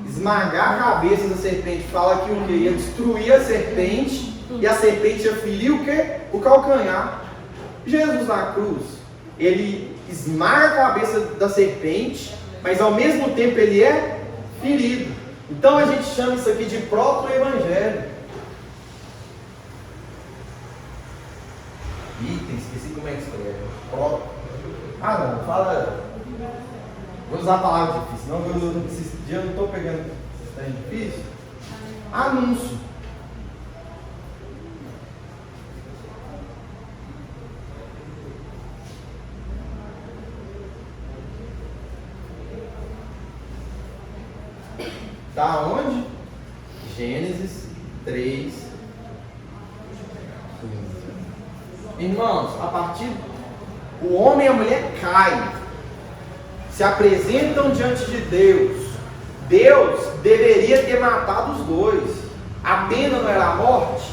Esmagar a cabeça da serpente. Fala que o que? Ia destruir a serpente. E a serpente ia ferir o que? O calcanhar. Jesus na cruz, ele esmaga a cabeça da serpente, mas ao mesmo tempo ele é ferido. Então a gente chama isso aqui de proto-evangelho. Esqueci como é que escreve. Não, fala. Vou usar a palavra difícil, não, esse dia eu não estou pegando. Está difícil? Anúncio. Está onde? Gênesis 3. Irmãos, a partir o homem e a mulher caem, se apresentam diante de Deus. Deus deveria ter matado os dois. A pena não era a morte.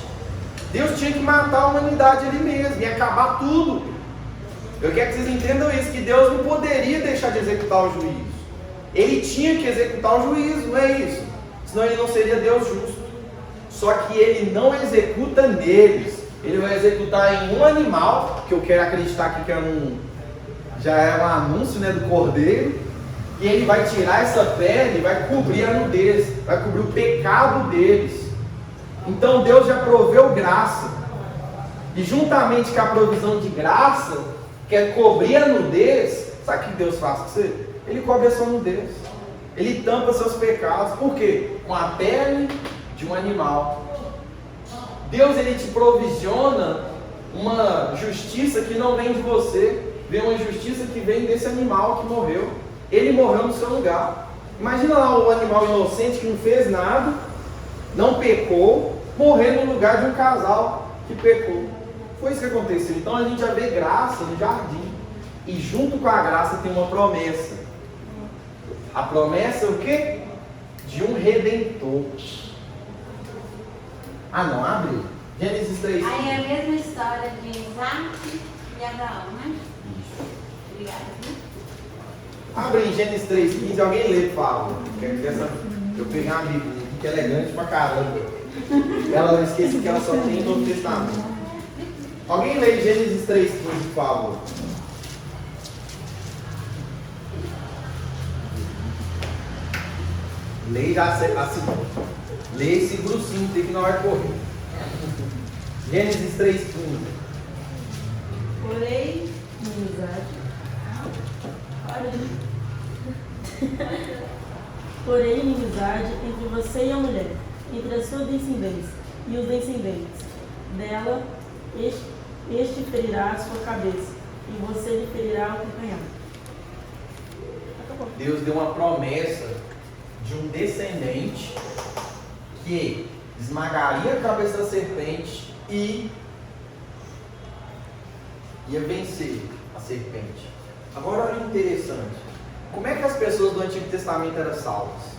Deus tinha que matar a humanidade ali mesmo e acabar tudo. Eu quero que vocês entendam isso, que Deus não poderia deixar de executar o juízo. Ele tinha que executar o juízo, não é isso? Senão ele não seria Deus justo. Só que ele não executa neles. Ele vai executar em um animal, que eu quero acreditar aqui que já é um anúncio, né, do cordeiro. E ele vai tirar essa pele, vai cobrir a nudez, vai cobrir o pecado deles. Então Deus já proveu graça. E juntamente com a provisão de graça, que é cobrir a nudez, sabe o que Deus faz com você? Ele cobre a sua nudez. Ele tampa seus pecados. Por quê? Com a pele de um animal. Deus, ele te provisiona uma justiça que não vem de você. Vem uma justiça que vem desse animal que morreu. Ele morreu no seu lugar. Imagina lá o animal inocente que não fez nada, não pecou, morrer no lugar de um casal que pecou. Foi isso que aconteceu. Então a gente já vê graça no jardim. E junto com a graça tem uma promessa. A promessa é o quê? De um redentor. Não, abre. Gênesis 3. Aí é a mesma história de Isaac e Abraão, né? Isso. Obrigada. Abre em Gênesis 3,15. Alguém lê, por favor. Eu peguei uma Bíblia que é elegante pra caramba. Ela esqueci que ela só tem no Novo Testamento. Alguém lê Gênesis 3,15, por favor. Lê assim. Lê esse grossinho que não vai correr. Gênesis 3,15. Porém, inimizade. Porém, inimizade entre você e a mulher, entre a sua descendência e os descendentes dela, este ferirá a sua cabeça, e você lhe ferirá o calcanhar. Deus deu uma promessa de um descendente que esmagaria a cabeça da serpente e ia vencer a serpente. Agora olha que interessante. Como é que as pessoas do Antigo Testamento eram salvas?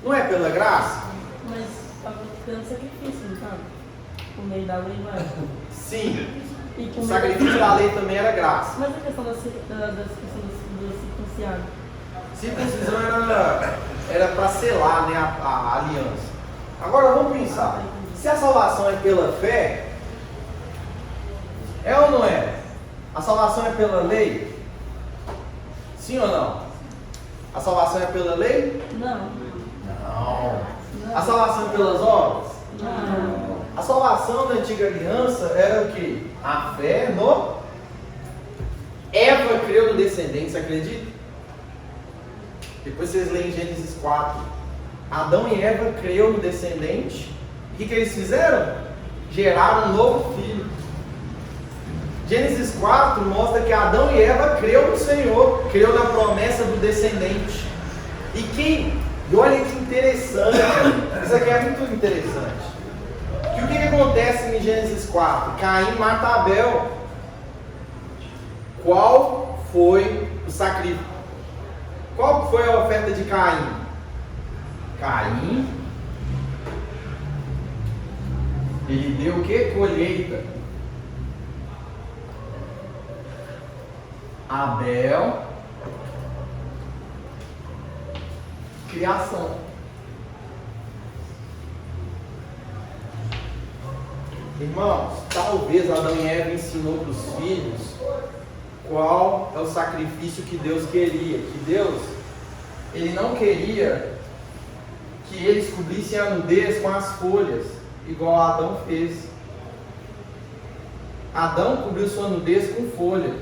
Não é pela graça? Mas estava tendo sacrifício, não estava? Por meio da lei, não é? Sim. E por O meio sacrifício da lei também era graça. Mas a questão da circuncisão. Circuncisão era para selar, né, a aliança. Agora vamos pensar. Se a salvação é pela fé, é ou não é? A salvação é pela lei? Sim ou não? A salvação é pela lei? Não. Não. A salvação é pelas obras? Não. A salvação da antiga aliança era o quê? A fé no... Eva creu no descendente, você acredita? Depois vocês leem Gênesis 4. Adão e Eva creu no descendente. O que eles fizeram? Geraram um novo filho. Gênesis 4 mostra que Adão e Eva creu no Senhor, creu na promessa do descendente. E olha que interessante, isso aqui é muito interessante. Que o que acontece em Gênesis 4? Caim mata Abel. Qual foi o sacrifício? Qual foi a oferta de Caim? Caim, ele deu o que? Colheita. Abel, criação. Irmãos, talvez Adão e Eva ensinou para os filhos qual é o sacrifício que Deus queria. Que Deus, Ele não queria que eles cobrissem a nudez com as folhas, igual Adão fez. Adão cobriu sua nudez com folha.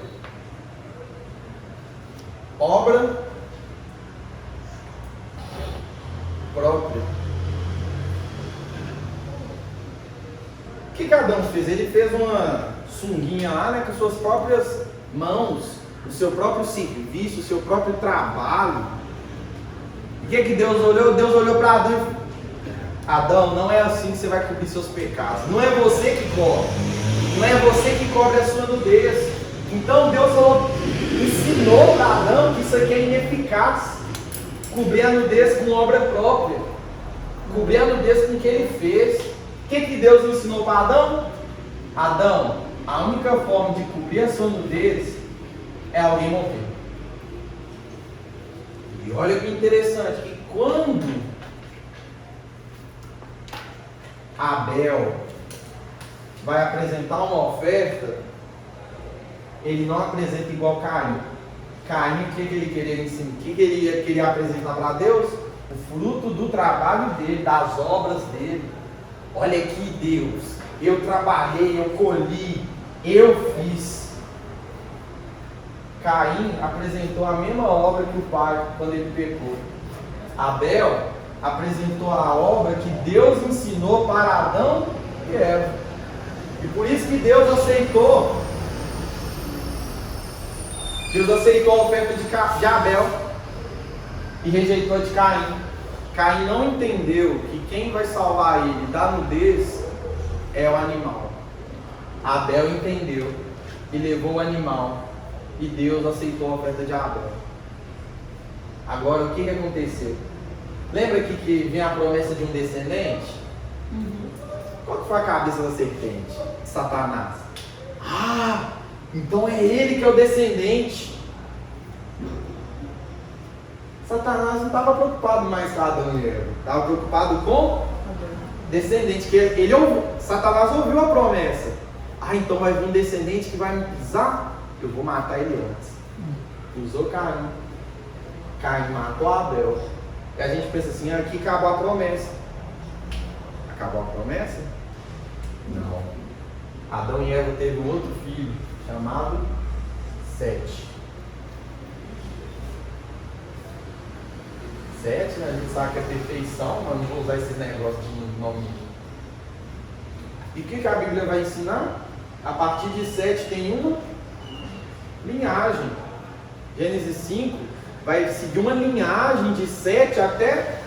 Obra própria. O que Adão fez? Ele fez uma sunguinha lá, né, com suas próprias mãos, o seu próprio serviço, o seu próprio trabalho. O que Deus olhou? Deus olhou para Adão e falou: Adão, não é assim que você vai cobrir seus pecados. Não é você que cobre. Não é você que cobre a sua nudez. Então Deus ensinou para Adão que isso aqui é ineficaz. Cobrir a nudez com obra própria. Cobrir a nudez com o que ele fez. O que Deus ensinou para Adão? Adão, a única forma de cobrir a sua nudez é alguém morrer. E olha que interessante, que quando Abel vai apresentar uma oferta, ele não apresenta igual Caim. Caim, o que ele queria ensinar? O que ele queria apresentar para Deus? O fruto do trabalho dele, das obras dele. Olha aqui, Deus, eu trabalhei, eu colhi, eu fiz. Caim apresentou a mesma obra que o pai quando ele pecou. Abel apresentou a obra que Deus ensinou para Adão e Eva. E por isso que Deus aceitou. Deus aceitou a oferta de Abel e rejeitou a de Caim. Caim não entendeu que quem vai salvar ele da nudez é o animal. Abel entendeu e levou o animal. E Deus aceitou a oferta de Abel. Agora, o que aconteceu? Lembra que vem a promessa de um descendente? Qual que foi a cabeça da serpente? Satanás. Ah, então é ele que é o descendente. Satanás não estava preocupado mais com Adão e Eva. Estava preocupado com descendente. Que Satanás ouviu a promessa. Ah, então vai vir um descendente que vai me pisar? Eu vou matar ele antes. Usou Caim. Caim matou Abel. E a gente pensa assim, aqui acabou a promessa. Acabou a promessa? Não. Adão e Eva teve um outro filho, chamado Sete. Sete, né? A gente sabe que é perfeição, mas não vou usar esses negócios de nome. E o que a Bíblia vai ensinar? A partir de Sete tem uma linhagem. Gênesis 5 vai seguir uma linhagem de Sete até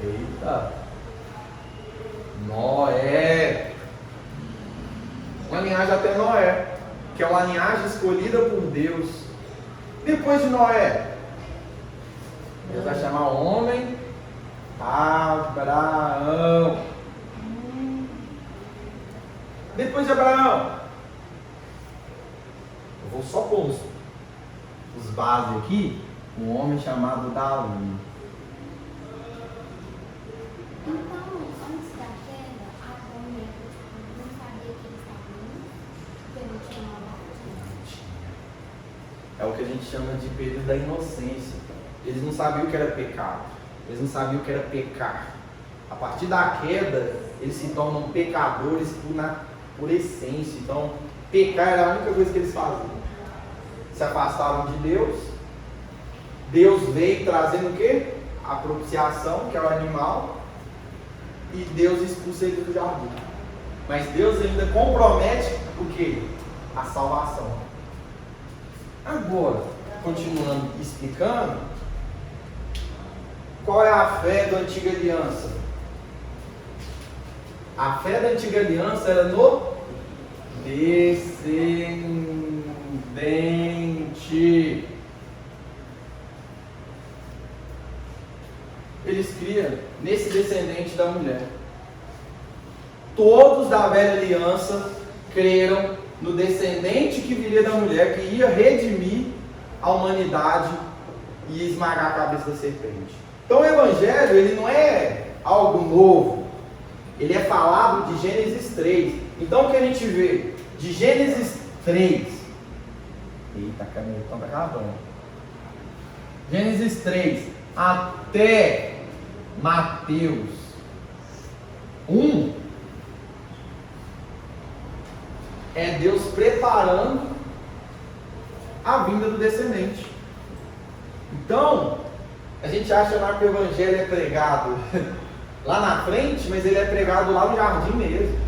Eita! Noé! Uma linhagem até Noé, que é uma linhagem escolhida por Deus. Depois de Noé, Deus vai chamar o homem Abraão. Depois de Abraão, eu vou só pôr os bases aqui, um homem chamado Davi. Então, antes da queda, Adão e Eva não sabia que eles estavam juntos, porque não tinha maldade. É o que a gente chama de período da inocência. Eles não sabiam o que era pecado. Eles não sabiam o que era pecar. A partir da queda, eles se tornam pecadores por essência. Então, pecar era a única coisa que eles faziam. Se afastaram de Deus. Deus veio trazendo o quê? A propiciação, que é o animal. E Deus expulsa ele do jardim. Mas Deus ainda compromete o quê? A salvação. Agora, continuando explicando, qual é a fé da antiga aliança? A fé da antiga aliança era no descendente. Eles criam nesse descendente da mulher. Todos da velha aliança creram no descendente que viria da mulher, que ia redimir a humanidade e esmagar a cabeça da serpente. Então o Evangelho, ele não é algo novo. Ele é falado de Gênesis 3. Então o que a gente vê? De Gênesis 3. Eita, a caneta tá acabando. Gênesis 3 até Mateus 1 é Deus preparando a vinda do descendente. Então, a gente acha lá que o Evangelho é pregado lá na frente, mas ele é pregado lá no jardim mesmo.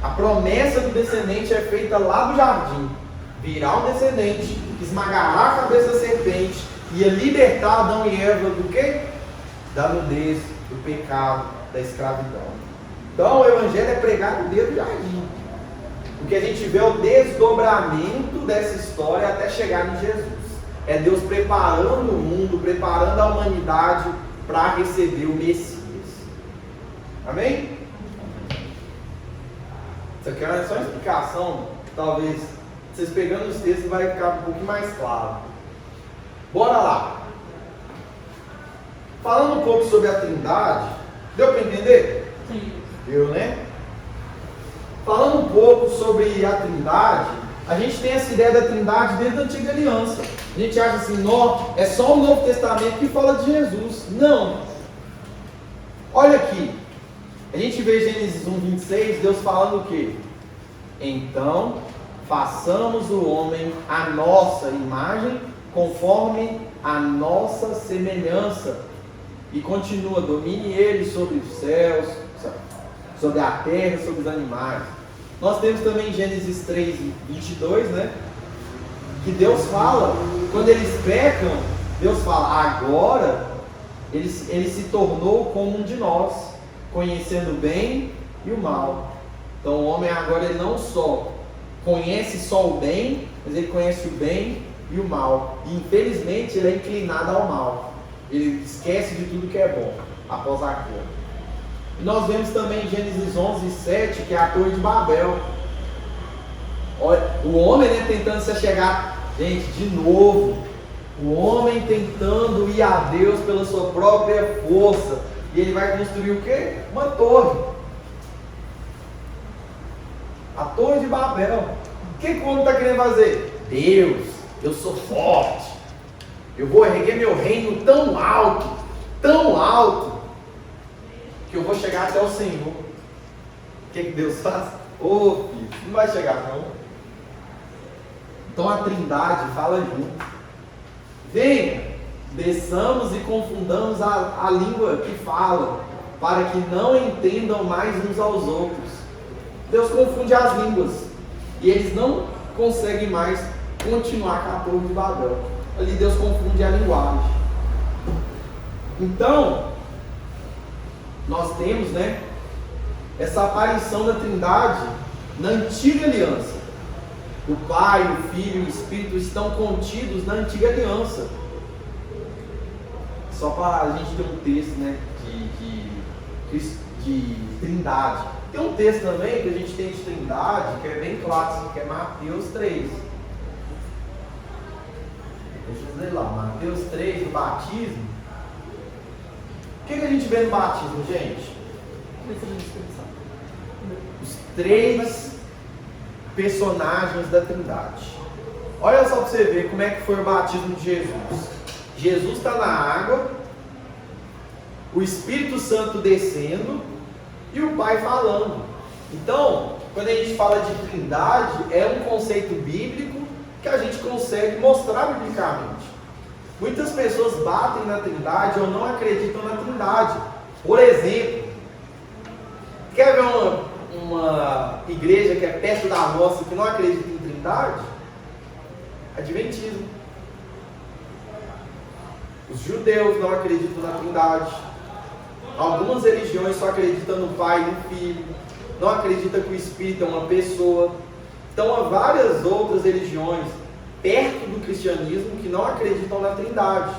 A promessa do descendente é feita lá do jardim. Virá um descendente, esmagará a cabeça da serpente, ia libertar Adão e Eva do quê? Da nudez, do pecado, da escravidão. Então o Evangelho é pregado desde o jardim. O que a gente vê é o desdobramento dessa história até chegar em Jesus. É Deus preparando o mundo, preparando a humanidade para receber o Messias. Amém? Isso aqui é só uma explicação, talvez vocês pegando os textos vai ficar um pouquinho mais claro. Bora lá. Falando um pouco sobre a Trindade, deu para entender? Sim. Deu, né? Falando um pouco sobre a Trindade, a gente tem essa ideia da Trindade desde a Antiga Aliança. A gente acha assim, não, é só o Novo Testamento que fala de Jesus. Não. Olha aqui. A gente vê Gênesis 1:26, Deus falando o quê? Então, façamos o homem à nossa imagem, conforme a nossa semelhança. E continua, domine ele sobre os céus, sobre a terra, sobre os animais. Nós temos também Gênesis 3:22, né? Que Deus fala, quando eles pecam, Deus fala, agora ele se tornou como um de nós, conhecendo o bem e o mal. Então o homem agora ele não só conhece só o bem, mas ele conhece o bem e o mal. E infelizmente ele é inclinado ao mal. Ele esquece de tudo que é bom após a queda. E nós vemos também em Gênesis 11:7, que é a Torre de Babel. O homem, né, tentando se chegar, gente, de novo, o homem tentando ir a Deus pela sua própria força. E ele vai construir o quê? Uma torre. A Torre de Babel. O que o homem está querendo fazer? Deus, eu sou forte. Eu vou erguer meu reino tão alto, que eu vou chegar até o Senhor. O que Deus faz? Ô filho, não vai chegar não. Então a Trindade fala junto. Venha, desçamos e confundamos a língua que fala, para que não entendam mais uns aos outros. Deus confunde as línguas, e eles não conseguem mais continuar com a Torre de Babel. Ali Deus confunde a linguagem. Então, nós temos, né, essa aparição da Trindade na antiga aliança. O Pai, o Filho e o Espírito estão contidos na antiga aliança. Só para a gente ter um texto, né, de Trindade. Tem um texto também que a gente tem de Trindade, que é bem clássico, que é Mateus 3. Deixa eu ler lá, Mateus 3, do batismo. O que a gente vê no batismo, gente? Os 3 personagens da Trindade. Olha só para você ver como é que foi o batismo de Jesus. Jesus está na água, o Espírito Santo descendo e o Pai falando. Então, quando a gente fala de Trindade, é um conceito bíblico que a gente consegue mostrar biblicamente. Muitas pessoas batem na Trindade ou não acreditam na Trindade. Por exemplo, quer ver uma igreja que é perto da nossa que não acredita em Trindade? Adventismo. Os judeus não acreditam na Trindade. Algumas religiões só acreditam no Pai e no Filho. Não acreditam que o Espírito é uma pessoa. Então há várias outras religiões perto do cristianismo que não acreditam na Trindade.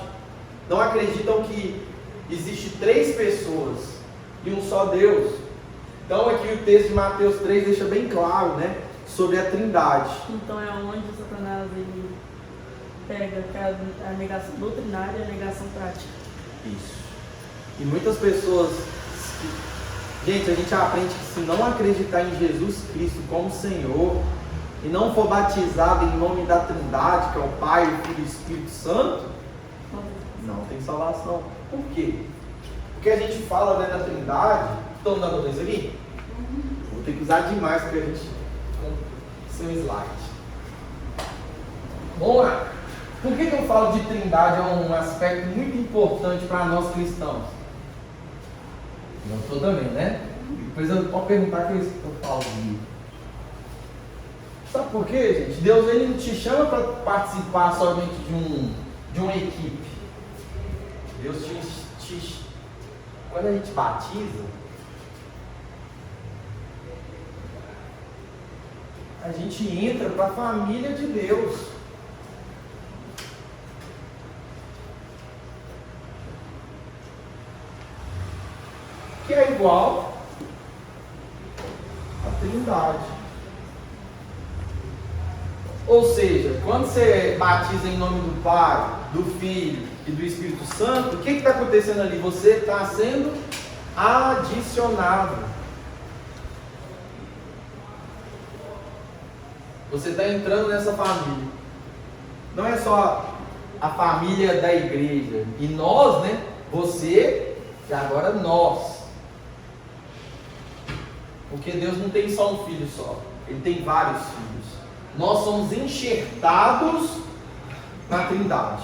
Não acreditam que existe 3 pessoas e um só Deus. Então aqui o texto de Mateus 3 deixa bem claro, né, sobre a Trindade. Então é onde o Satanás ele pega a negação doutrinária e a negação prática. Isso. E muitas pessoas... Gente, a gente aprende que se não acreditar em Jesus Cristo como Senhor e não for batizado em nome da Trindade, que é o Pai, o Filho e o Espírito Santo, não tem salvação. Por quê? Porque a gente fala, né, da Trindade. Estão dando isso aqui? Vou ter que usar demais porque a gente... Sem slide. Vamos lá. Por que eu falo de Trindade? É um aspecto muito importante para nós cristãos. Eu estou também, né? Depois eu posso perguntar que eu falo de... Sabe por quê, gente? Deus ele não te chama para participar somente de uma equipe. Deus quando a gente batiza, a gente entra para a família de Deus. Que é igual à Trindade. Ou seja, quando você batiza em nome do Pai, do Filho e do Espírito Santo, o que está acontecendo ali? Você está sendo adicionado. Você está entrando nessa família. Não é só a família da igreja. E nós, né? Você e agora nós. Porque Deus não tem só um filho só. Ele tem vários filhos. Nós somos enxertados na Trindade.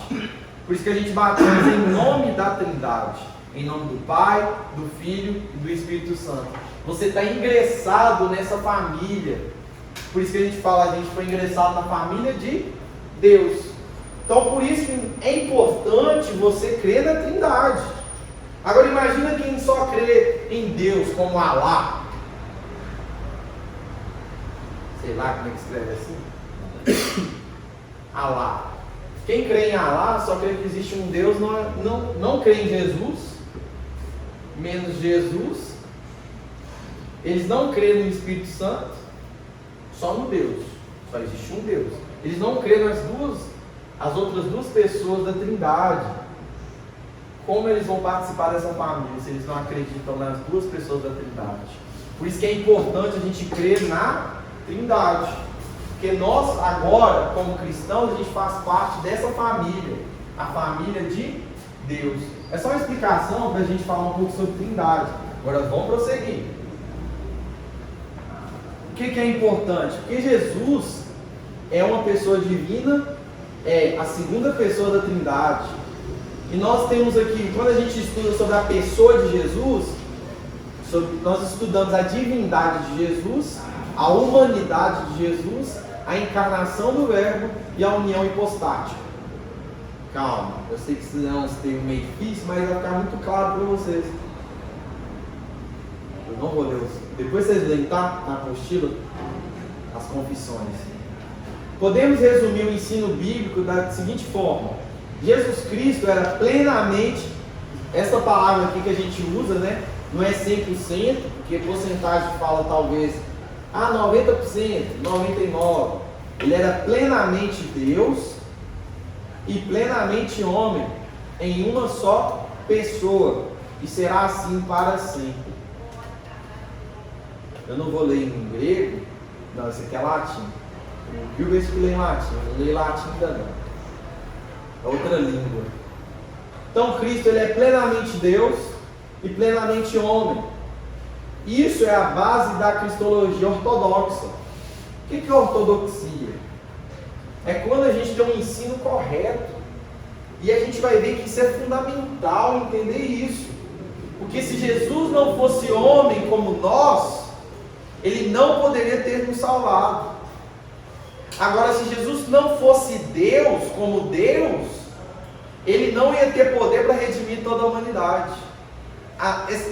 Por isso que a gente batiza em nome da Trindade. Em nome do Pai, do Filho e do Espírito Santo. Você está ingressado nessa família. Por isso que a gente fala, a gente foi ingressado na família de Deus. Então por isso que é importante você crer na Trindade. Agora imagina quem só crê em Deus como Alá. Sei lá como é que escreve assim. Alá. Quem crê em Alá só crê que existe um Deus, não crê em Jesus, menos Jesus. Eles não creem no Espírito Santo, só no Deus. Só existe um Deus. Eles não creem as outras 2 pessoas da Trindade. Como eles vão participar dessa família se eles não acreditam nas 2 pessoas da Trindade? Por isso que é importante a gente crer na Trindade. Porque nós agora, como cristãos, a gente faz parte dessa família. A família de Deus. É só uma explicação para a gente falar um pouco sobre Trindade. Agora vamos prosseguir. O que é importante? Porque Jesus é uma pessoa divina, é a segunda pessoa da Trindade. E nós temos aqui, quando a gente estuda sobre a pessoa de Jesus, nós estudamos a divindade de Jesus, a humanidade de Jesus, a encarnação do Verbo e a união hipostática. Calma, eu sei que isso é um termo meio difícil, mas vai ficar muito claro para vocês. Eu não vou ler os... Depois vocês leem, tá? Na apostila, as confissões. Podemos resumir o ensino bíblico da seguinte forma: Jesus Cristo era plenamente, essa palavra aqui que a gente usa, né? Não é 100%, porque porcentagem fala talvez 90%, 99%. Ele era plenamente Deus e plenamente homem em uma só pessoa, e será assim para sempre. Eu não vou ler em grego, não, isso aqui é latim. O Gilbert que lê em latim, eu não leio latim ainda não. É outra língua. Então Cristo ele é plenamente Deus e plenamente homem. Isso é a base da cristologia ortodoxa. O que é ortodoxia? É quando a gente tem um ensino correto. E a gente vai ver que isso é fundamental entender isso. Porque se Jesus não fosse homem como nós, ele não poderia ter nos salvado. Agora, se Jesus não fosse Deus como Deus, ele não ia ter poder para redimir toda a humanidade.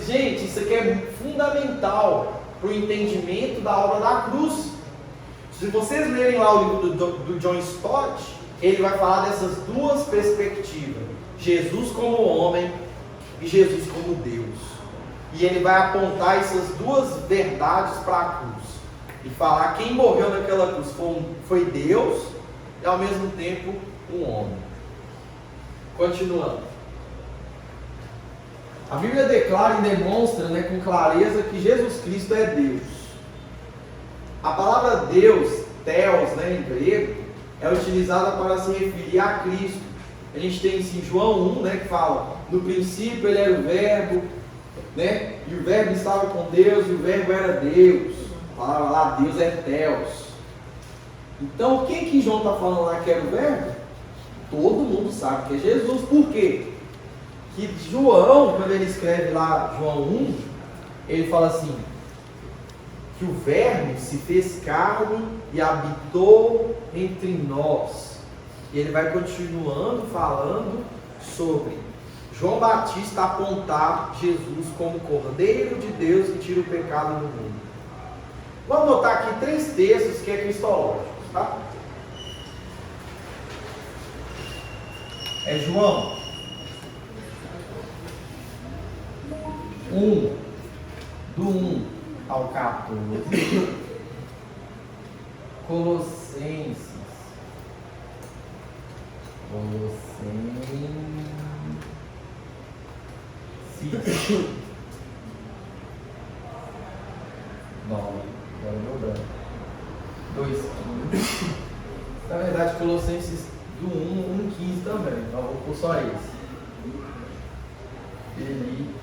Gente, isso aqui é fundamental para o entendimento da obra da cruz. Se vocês lerem lá o livro do John Stott, ele vai falar dessas duas perspectivas: Jesus como homem e Jesus como Deus. E ele vai apontar essas duas verdades para a cruz e falar quem morreu naquela cruz foi Deus e ao mesmo tempo um homem. Continuando, a Bíblia declara e demonstra, com clareza que Jesus Cristo é Deus. A palavra Deus, Theos, em grego, é utilizada para se referir a Cristo. A gente tem em João 1, que fala: no princípio ele era o verbo, e o verbo estava com Deus, e o verbo era Deus. A palavra lá, Deus é Theos. Então, quem que João está falando lá que era o verbo? Todo mundo sabe que é Jesus. Por quê? Que João, quando ele escreve lá João 1, ele fala assim: que o verbo se fez carne e habitou entre nós. E ele vai continuando falando sobre João Batista apontar Jesus como Cordeiro de Deus que tira o pecado do mundo. Vamos notar aqui 3 textos que é cristológicos, tá? É João 1, do 1 ao 14, Colossenses 2:15. Na verdade, Colossenses do 1:15 também, então vou pôr só esse. Filipenses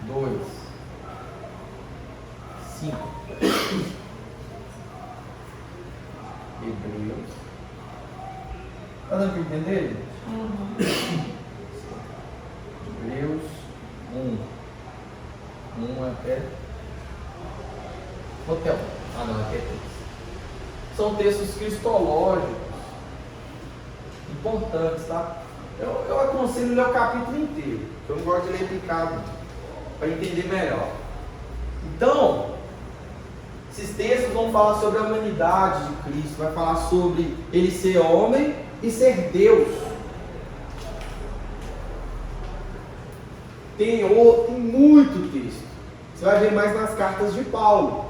2:5. Hebreus. Está dando para entender, gente? Hebreus 1 até. Hotel. Não, aqui é 3. São textos cristológicos importantes, tá? Eu aconselho ler o capítulo inteiro. Eu não gosto de ler picado, para entender melhor. Então, esses textos vão falar sobre a humanidade de Cristo, vai falar sobre ele ser homem e ser Deus. Tem muito texto. Você vai ver mais nas cartas de Paulo,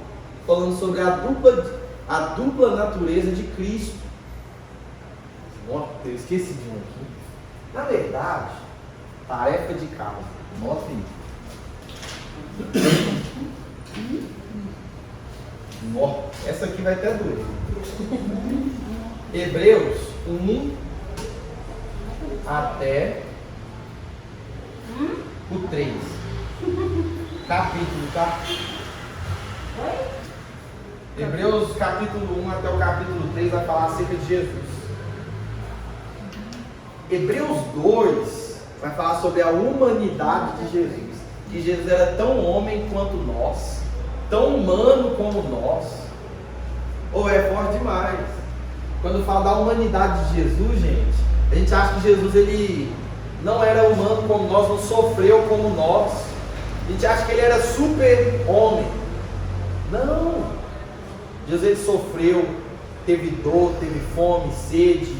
falando sobre a dupla natureza de Cristo. Nossa, eu esqueci de um aqui. Na verdade, tarefa de casa. Nota isso. Essa aqui vai até doer. Hebreus 1 até o 3. Capítulo, tá? Hebreus capítulo 1 até o capítulo 3 vai falar acerca de Jesus. Hebreus 2 vai falar sobre a humanidade de Jesus. Que Jesus era tão homem quanto nós, tão humano como nós. É forte demais. Quando fala da humanidade de Jesus, gente, a gente acha que Jesus ele não era humano como nós, não sofreu como nós. A gente acha que ele era super homem. Não. Jesus ele sofreu, teve dor, teve fome, sede,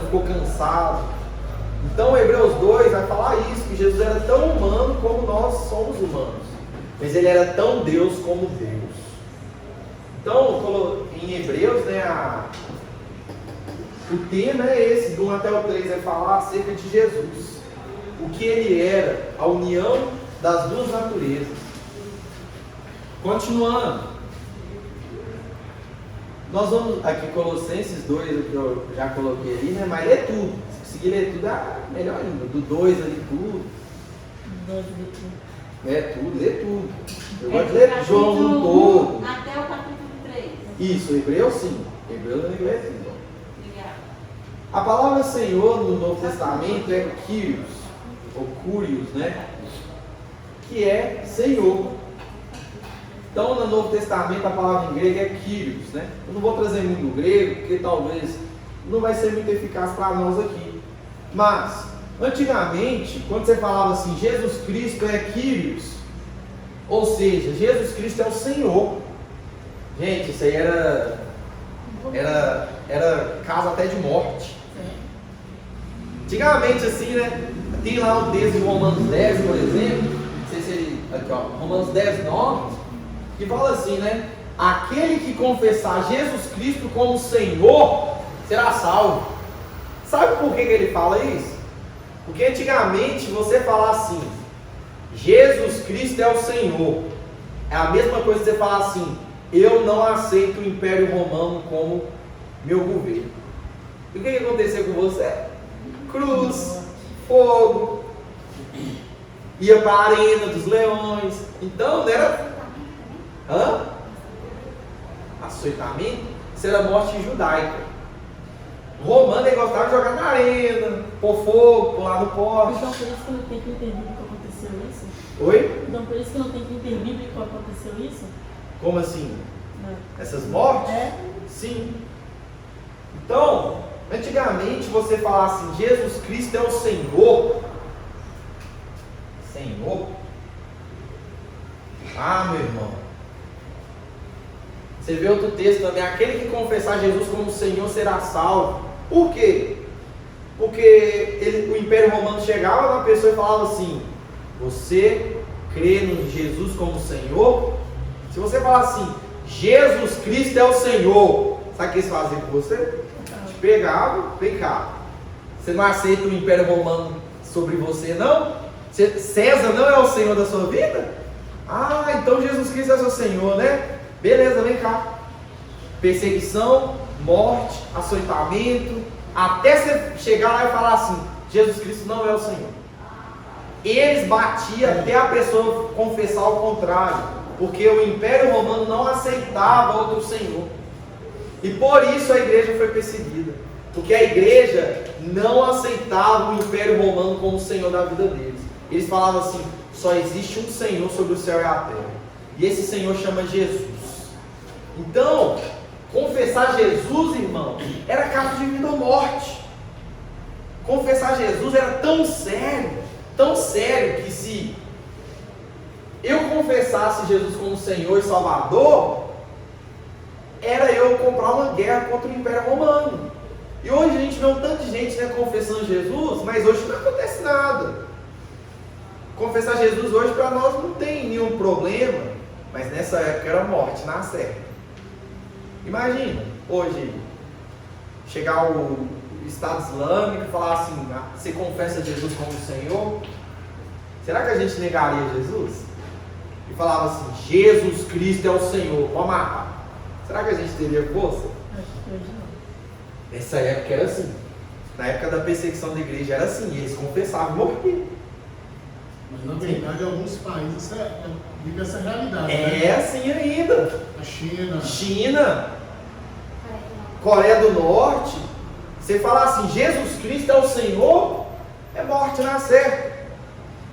ficou cansado. Então Hebreus 2 vai falar isso, que Jesus era tão humano como nós somos humanos. Mas ele era tão Deus como Deus. Então, em Hebreus, né, o tema é esse, do 1 até o 3, é falar acerca de Jesus. O que ele era, a união das duas naturezas. Continuando. Nós vamos, aqui Colossenses 2, que eu já coloquei ali, né, mas lê tudo. Se conseguir ler tudo, melhor ainda. Do 2 ali, tudo. É tudo, lê tudo. Eu gosto de ler João no todo. Até o capítulo 3. Isso, Hebreus sim. Hebreus é tudo. Obrigada. A palavra Senhor no Novo Testamento é Kyrios, ou Curios, né? Que é Senhor. Então, no Novo Testamento, a palavra em grego é Kyrios, né? Eu não vou trazer muito do grego, porque talvez não vai ser muito eficaz para nós aqui. Mas, antigamente, quando você falava assim, Jesus Cristo é Kyrios, ou seja, Jesus Cristo é o Senhor. Gente, isso aí era caso até de morte. Antigamente, assim, né? Tem lá o texto de Romanos 10, por exemplo. Não sei se ele. Aqui, ó. Romanos 10, 9. Que fala assim, né? Aquele que confessar Jesus Cristo como Senhor será salvo. Sabe por que ele fala isso? Porque antigamente você falar assim, Jesus Cristo é o Senhor, é a mesma coisa que você falar assim, eu não aceito o Império Romano como meu governo. E o que aconteceu com você? Cruz, fogo, ia para a arena dos leões. Então não era... Açoitamento? Isso era morte judaica. Romano ele gostava de jogar na arena, pôr fogo, pular no poste. Então por isso que não tem que interbíblico aconteceu isso? Oi? Então por isso que não tem que interbíblico aconteceu isso? Como assim? Não. Essas mortes? É? Sim. Então, antigamente você falava assim, Jesus Cristo é o Senhor. Senhor? Ah, meu irmão. Você vê outro texto também, aquele que confessar Jesus como Senhor será salvo. Por quê? Porque o Império Romano chegava na pessoa e falava assim, você crê no Jesus como Senhor? Se você falar assim, Jesus Cristo é o Senhor, sabe o que eles faziam com você? Te pegavam, vem cá. Você não aceita o Império Romano sobre você, não? César não é o Senhor da sua vida? Ah, então Jesus Cristo é seu Senhor, né? Beleza, vem cá. Perseguição, morte, açoitamento, até você chegar lá e falar assim, Jesus Cristo não é o Senhor. Eles batiam até a pessoa confessar o contrário, porque o Império Romano não aceitava outro Senhor. E por isso a igreja foi perseguida, porque a igreja não aceitava o Império Romano como o Senhor da vida deles. Eles falavam assim, só existe um Senhor sobre o céu e a terra, e esse Senhor chama Jesus. Então, confessar Jesus, irmão, era caso de vida ou morte. Confessar Jesus era tão sério, que se eu confessasse Jesus como Senhor e Salvador, era eu comprar uma guerra contra o Império Romano. E hoje a gente vê um tanto de gente, né, confessando Jesus, mas hoje não acontece nada. Confessar Jesus hoje para nós não tem nenhum problema, mas nessa época era morte, na certa. Imagina, hoje, chegar o Estado Islâmico e falar assim, você confessa Jesus como Senhor? Será que a gente negaria Jesus? E falava assim, Jesus Cristo é o Senhor, pode matar. Será que a gente teria força? Acho que hoje não. Nessa época era assim. Na época da perseguição da igreja era assim, eles confessavam e morriam. Mas na verdade alguns países vivem essa realidade. É assim ainda. A China. China, Coreia do Norte, você falar assim, Jesus Cristo é o Senhor, é morte na certa.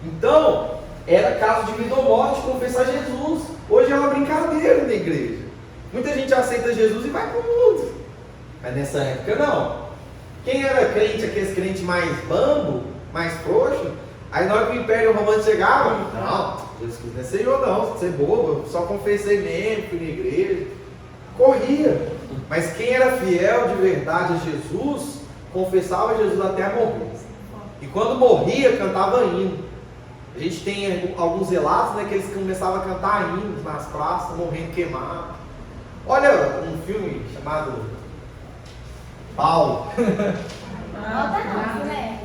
Então, era caso de vida ou morte confessar Jesus. Hoje é uma brincadeira na igreja. Muita gente aceita Jesus e vai para o mundo. Mas nessa época não. Quem era crente, aqueles crentes mais bambo, mais frouxo. Aí na hora que o Império Romano chegava, não, Jesus Cristo não é Senhor não, você é bobo, eu só confessei mesmo, fui na igreja. Corria. Mas quem era fiel de verdade a Jesus, confessava Jesus até morrer. E quando morria, cantava hino. A gente tem alguns relatos, né, que eles começavam a cantar hinos nas praças, morrendo queimado. Olha um filme chamado Paulo. Volta não, né?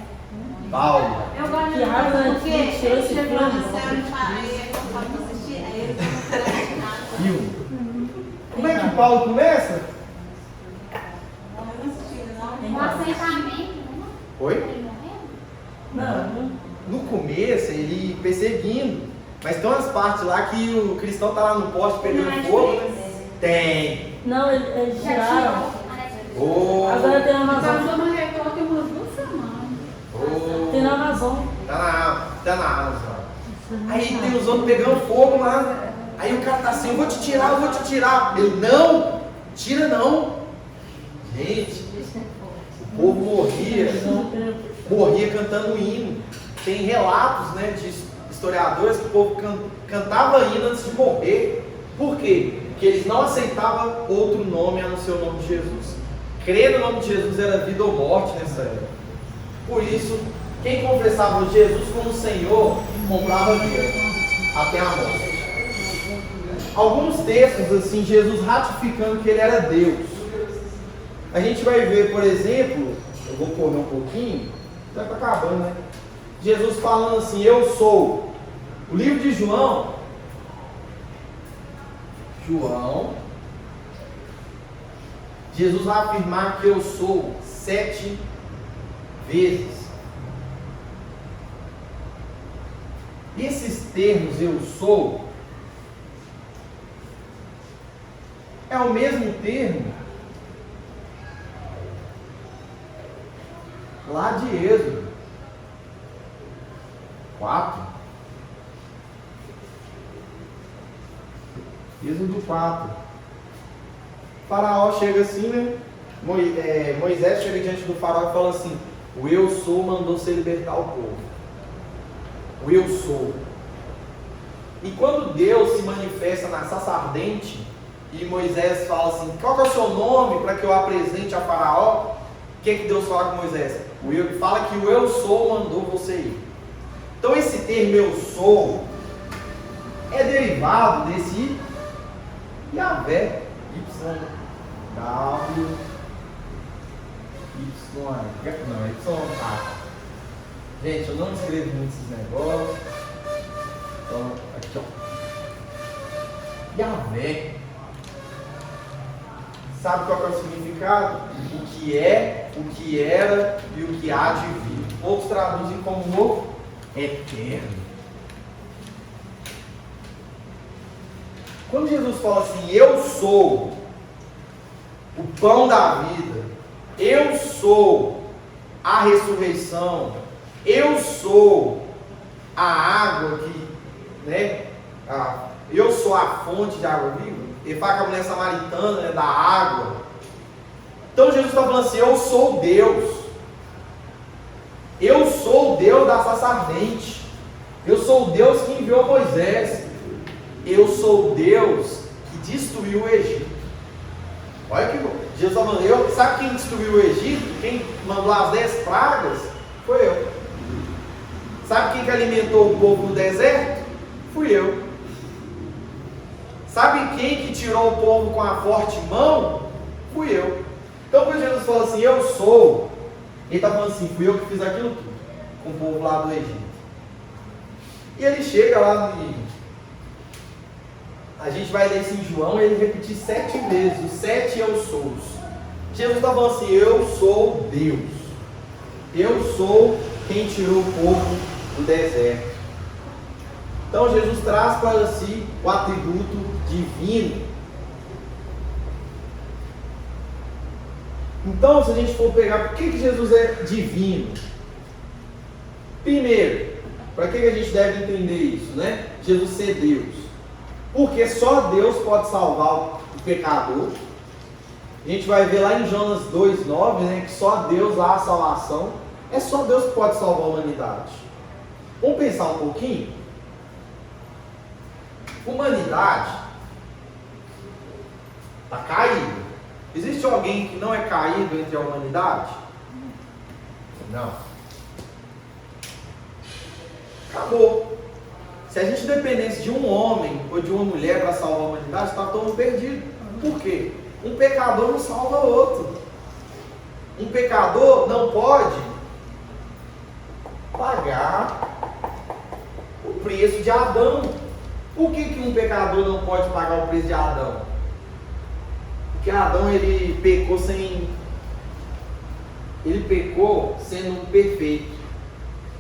Paulo. Eu gosto Que raiva, de porque que cheiro ele esse chegou na filme. cena e fala, aí eu falo pra assistir, aí ele tá nada. Filme. Como é que Paulo começa? Eu não assisti, não. Um assentamento, né? Oi? Ele morreu? Não. No começo, ele perseguindo. Mas tem umas partes lá que o cristão tá lá no poste pegando fogo. Tem. Não, eles Já tiraram. tirou? Ô, Agora tem na Amazon. Passou no Record tem umas 2 semanas. ô, Tem na Amazon. tá na Amazon. Aí tem os outros pegando fogo lá. Aí o cara tá assim, eu vou te tirar. Ele, não, tira não. Gente, o povo morria cantando hino. Tem relatos, né, de historiadores que o povo cantava hino antes de morrer. Por quê? Porque eles não aceitavam outro nome a não ser o nome de Jesus. Crer no nome de Jesus era vida ou morte nessa época. Por isso, quem confessava Jesus como Senhor, comprava guerra até a morte. Alguns textos, assim, Jesus ratificando que ele era Deus. A gente vai ver, por exemplo, eu vou correr um pouquinho, já está acabando, né? Jesus falando assim, eu sou. O livro de João, Jesus vai afirmar que eu sou 7 vezes. Esses termos eu sou é o mesmo termo lá de Êxodo 4. Êxodo 4. O faraó chega assim, né? Moisés chega diante do faraó e fala assim: o eu sou mandou você libertar o povo. O eu sou. E quando Deus se manifesta na sarça ardente e Moisés fala assim: qual que é o seu nome para que eu apresente a faraó? O que Deus fala com Moisés? Fala que o eu sou mandou você ir. Então esse termo eu sou é derivado desse Yahvé, Y-W, Y-A. Gente, eu não escrevo muito esses negócios. Então, aqui ó. Yahvé. Sabe qual é o significado? O que é, o que era e o que há de vir. Outros traduzem como o eterno. Quando Jesus fala assim, eu sou o pão da vida, eu sou a ressurreição, eu sou a água que, né, eu sou a fonte de água viva. Ele fala com a mulher samaritana, né, da água. Então Jesus está falando assim, eu sou Deus. Eu sou o Deus da sarça ardente. Eu sou o Deus que enviou Moisés. Eu sou o Deus que destruiu o Egito. Olha que Jesus está falando, sabe quem destruiu o Egito? Quem mandou as 10 pragas? Foi eu. Sabe quem que alimentou o povo no deserto? Fui eu. Sabe quem que tirou o povo com a forte mão? Fui eu. Então quando Jesus fala assim, eu sou, ele está falando assim, fui eu que fiz aquilo tudo, com o povo lá do Egito. E ele chega lá e a gente vai ler isso em João e ele repetir 7 vezes, os 7 eu sou. Jesus está falando assim, eu sou Deus. Eu sou quem tirou o povo do deserto. Então Jesus traz para si o atributo divino. Então, se a gente for pegar, por que Jesus é divino? Primeiro, para que a gente deve entender isso, né? Jesus ser Deus. Porque só Deus pode salvar o pecador. A gente vai ver lá em Jonas 2,9, né, que só Deus há a salvação. É só Deus que pode salvar a humanidade. Vamos pensar um pouquinho? Humanidade está caída. Existe alguém que não é caído entre a humanidade? Não. Acabou. Se a gente dependesse de um homem ou de uma mulher para salvar a humanidade, está todo mundo perdido. Por quê? Um pecador não salva outro. Um pecador não pode pagar o preço de Adão. Por que um pecador não pode pagar o preço de Adão? Porque Adão ele pecou sendo perfeito.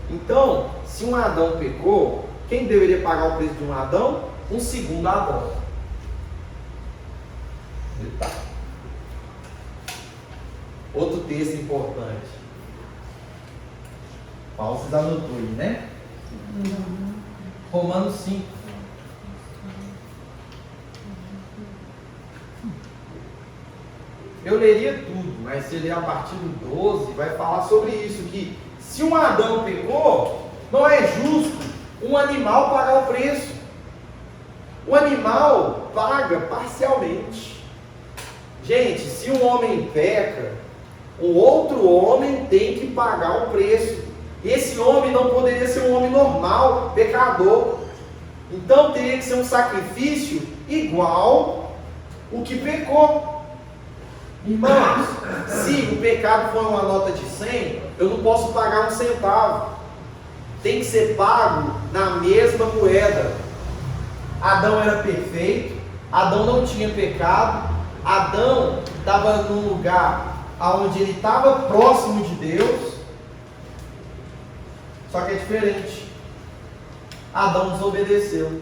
Então, se um Adão pecou, quem deveria pagar o preço de um Adão? Um segundo Adão. Eita. Outro texto importante. Paulo se anotou aí, né? Romanos 5. Eu leria tudo, mas se ler a partir do 12, vai falar sobre isso, que se um Adão pecou, não é justo um animal pagar o preço. O animal paga parcialmente. Gente, se um homem peca, um outro homem tem que pagar o preço. Esse homem não poderia ser um homem normal, pecador. Então teria que ser um sacrifício igual o que pecou. Irmãos, se o pecado for uma nota de 100, eu não posso pagar um centavo. Tem que ser pago na mesma moeda. Adão era perfeito, Adão não tinha pecado, Adão estava num lugar onde ele estava próximo de Deus, só que é diferente. Adão desobedeceu.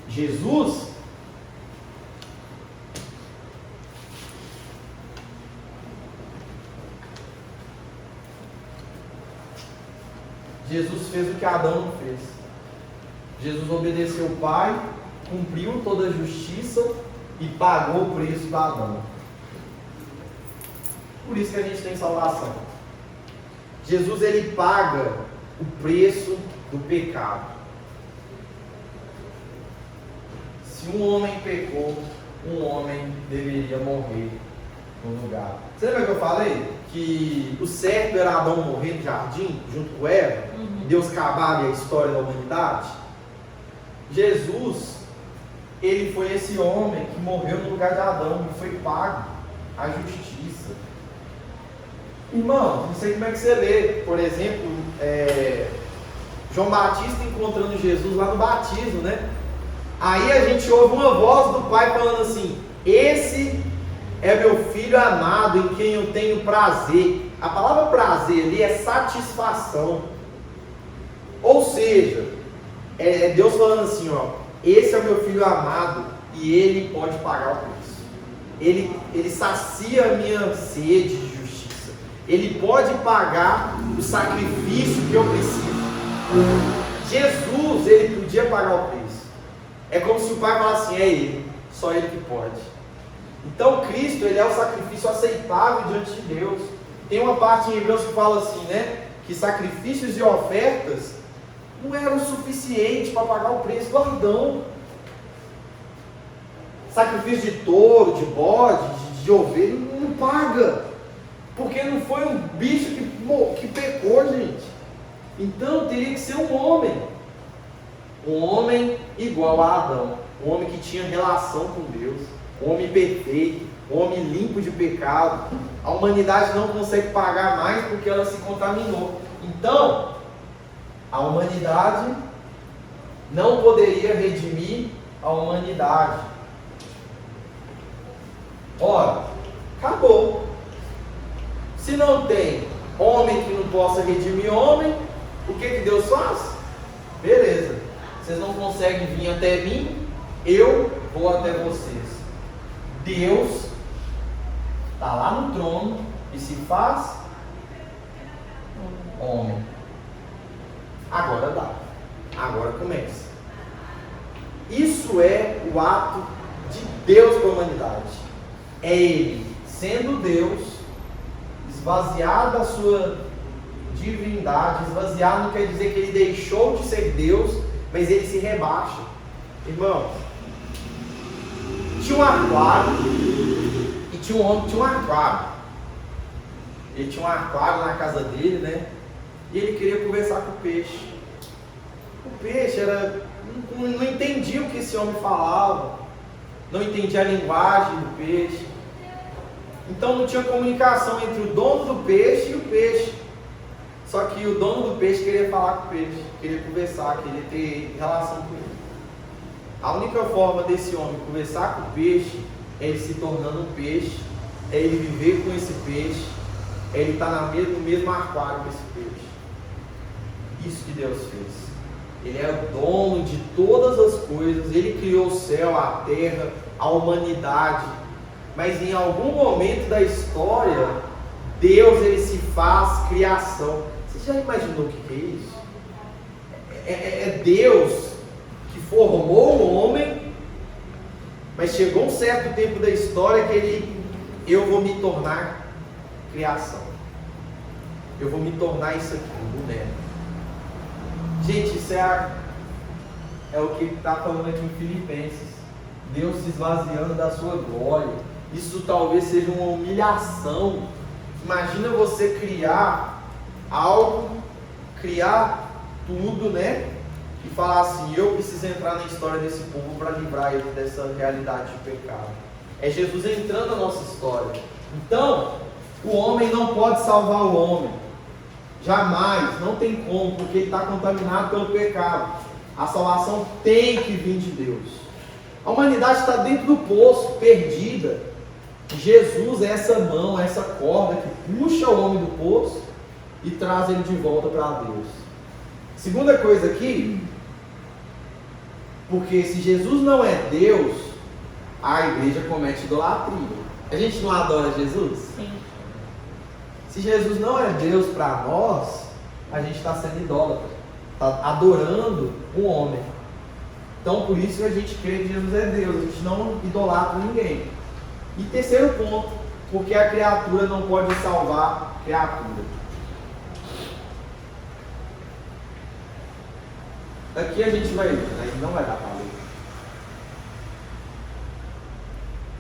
Jesus fez o que Adão não fez. Jesus obedeceu o Pai, cumpriu toda a justiça e pagou o preço da Adão. Por isso que a gente tem salvação. Jesus ele paga o preço do pecado. Se um homem pecou, um homem deveria morrer no lugar. Você lembra que eu falei que o certo era Adão morrer no jardim, junto com Eva? Deus acabar a história da humanidade? Jesus, ele foi esse homem que morreu no lugar de Adão e foi pago a justiça. Irmão, não sei como é que você lê, por exemplo, João Batista encontrando Jesus lá no batismo, né? Aí a gente ouve uma voz do Pai falando assim: esse é meu filho amado em quem eu tenho prazer. A palavra prazer ali é satisfação. Ou seja, é Deus falando assim, ó, esse é o meu filho amado e ele pode pagar o preço. Ele sacia a minha sede de justiça. Ele pode pagar o sacrifício que eu preciso. Jesus, ele podia pagar o preço. É como se o Pai falasse assim, é ele, só ele que pode. Então Cristo, ele é o sacrifício aceitável diante de Deus. Tem uma parte em Hebreus que fala assim, né, que sacrifícios e ofertas não eram suficientes para pagar o preço do Adão. Sacrifício de touro, de bode, de ovelha, não paga. Porque não foi um bicho que pecou, gente. Então teria que ser um homem. Um homem igual a Adão. Um homem que tinha relação com Deus. Um homem perfeito. Um homem limpo de pecado. A humanidade não consegue pagar mais porque ela se contaminou. Então, a humanidade não poderia redimir a humanidade. Ora, acabou. Se não tem homem que não possa redimir homem, o que Deus faz? Beleza, vocês não conseguem vir até mim, eu vou até vocês. Deus está lá no trono e se faz homem. Agora dá. Agora começa. Isso é o ato de Deus com a humanidade. É Ele sendo Deus e esvaziar da sua divindade. Esvaziar não quer dizer que ele deixou de ser Deus, mas ele se rebaixa. Irmão, tinha um aquário e tinha um homem que tinha um aquário. Ele tinha um aquário na casa dele, né? E ele queria conversar com o peixe. O peixe não entendia o que esse homem falava, não entendia a linguagem do peixe. Então não tinha comunicação entre o dono do peixe e o peixe. Só que o dono do peixe queria falar com o peixe, queria conversar, queria ter relação com ele. A única forma desse homem conversar com o peixe é ele se tornando um peixe, é ele viver com esse peixe, é ele estar no mesmo aquário com esse peixe. Isso que Deus fez. Ele é o dono de todas as coisas, ele criou o céu, a terra, a humanidade. Mas em algum momento da história, Deus ele se faz criação. Você já imaginou o que é isso? É Deus que formou o homem, mas chegou um certo tempo da história que eu vou me tornar criação. Eu vou me tornar isso aqui, um boneco. Gente, isso é o que está falando aqui em Filipenses. Deus se esvaziando da sua glória. Isso talvez seja uma humilhação. Imagina você criar algo, criar tudo, né? E falar assim, eu preciso entrar na história desse povo para livrar ele dessa realidade de pecado. É Jesus entrando na nossa história. Então, o homem não pode salvar o homem. Jamais, não tem como, porque ele está contaminado pelo pecado. A salvação tem que vir de Deus. A humanidade está dentro do poço, perdida. Jesus é essa mão, essa corda que puxa o homem do poço e traz ele de volta para Deus. Segunda coisa aqui, porque se Jesus não é Deus, a igreja comete idolatria. A gente não adora Jesus? Sim. Se Jesus não é Deus para nós, a gente está sendo idólatra, está adorando um homem. Então por isso que a gente crê que Jesus é Deus, a gente não idolatra ninguém. E terceiro ponto, porque a criatura não pode salvar a criatura. Aqui a gente vai ver, aí não vai dar para ler.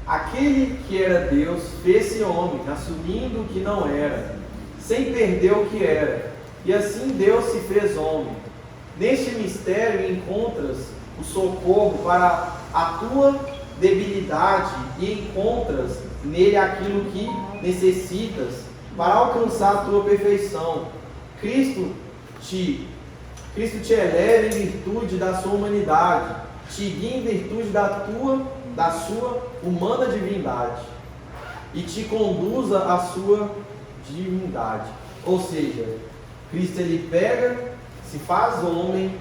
Aquele que era Deus fez-se homem, assumindo o que não era, sem perder o que era. E assim Deus se fez homem. Neste mistério encontras o socorro para a tua debilidade e encontras nele aquilo que necessitas para alcançar a tua perfeição. Cristo te eleva em virtude da sua humanidade, te guia em virtude da sua humana divindade e te conduza à sua divindade. Ou seja, Cristo ele pega, se faz homem.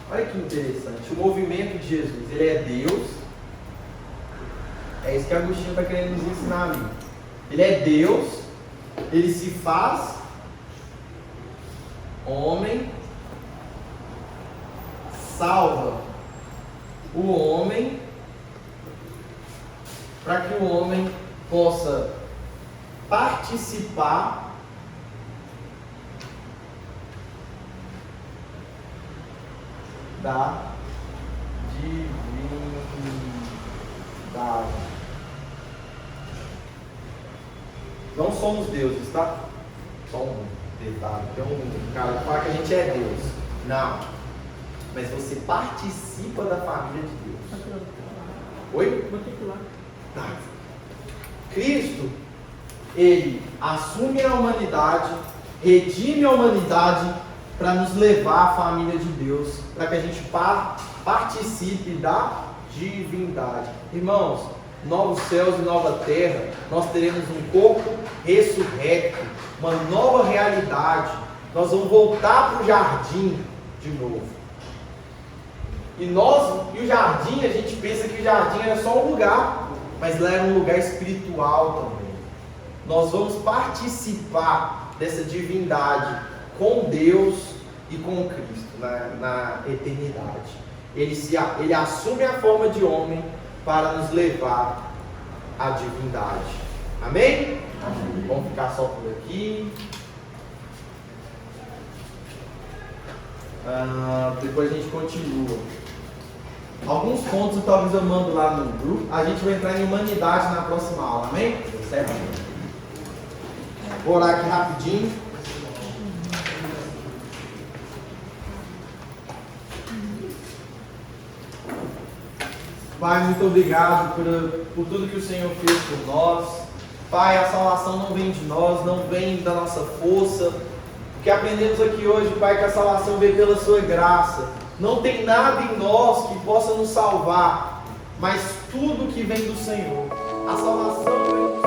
Olha que interessante, o movimento de Jesus, ele é Deus. É isso que Agostinho está querendo nos ensinar ali. Ele é Deus, ele se faz homem, salva o homem, para que o homem possa participar da divindade. Não somos deuses, tá? Só um detalhe. Tem um cara que fala que a gente é Deus. Não. Mas você participa da família de Deus. Oi? Vou ter que ir lá. Tá. Cristo, ele assume a humanidade, redime a humanidade para nos levar à família de Deus, para que a gente participe da divindade. Irmãos, novos céus e nova terra, nós teremos um corpo ressurrecto, uma nova realidade. Nós vamos voltar para o jardim de novo. E o jardim, a gente pensa que o jardim era só um lugar, mas lá era um lugar espiritual também. Nós vamos participar dessa divindade com Deus e com Cristo na eternidade. Ele assume a forma de homem para nos levar à divindade. Amém? Vamos ficar só por aqui. Depois a gente continua. Alguns pontos talvez eu mando lá no grupo. A gente vai entrar em humanidade na próxima aula, amém? Certo? Vou orar aqui rapidinho. Pai, muito obrigado por tudo que o Senhor fez por nós. Pai, a salvação não vem de nós, não vem da nossa força. O que aprendemos aqui hoje, Pai, que a salvação vem pela sua graça. Não tem nada em nós que possa nos salvar, mas tudo que vem do Senhor. A salvação vem do Senhor.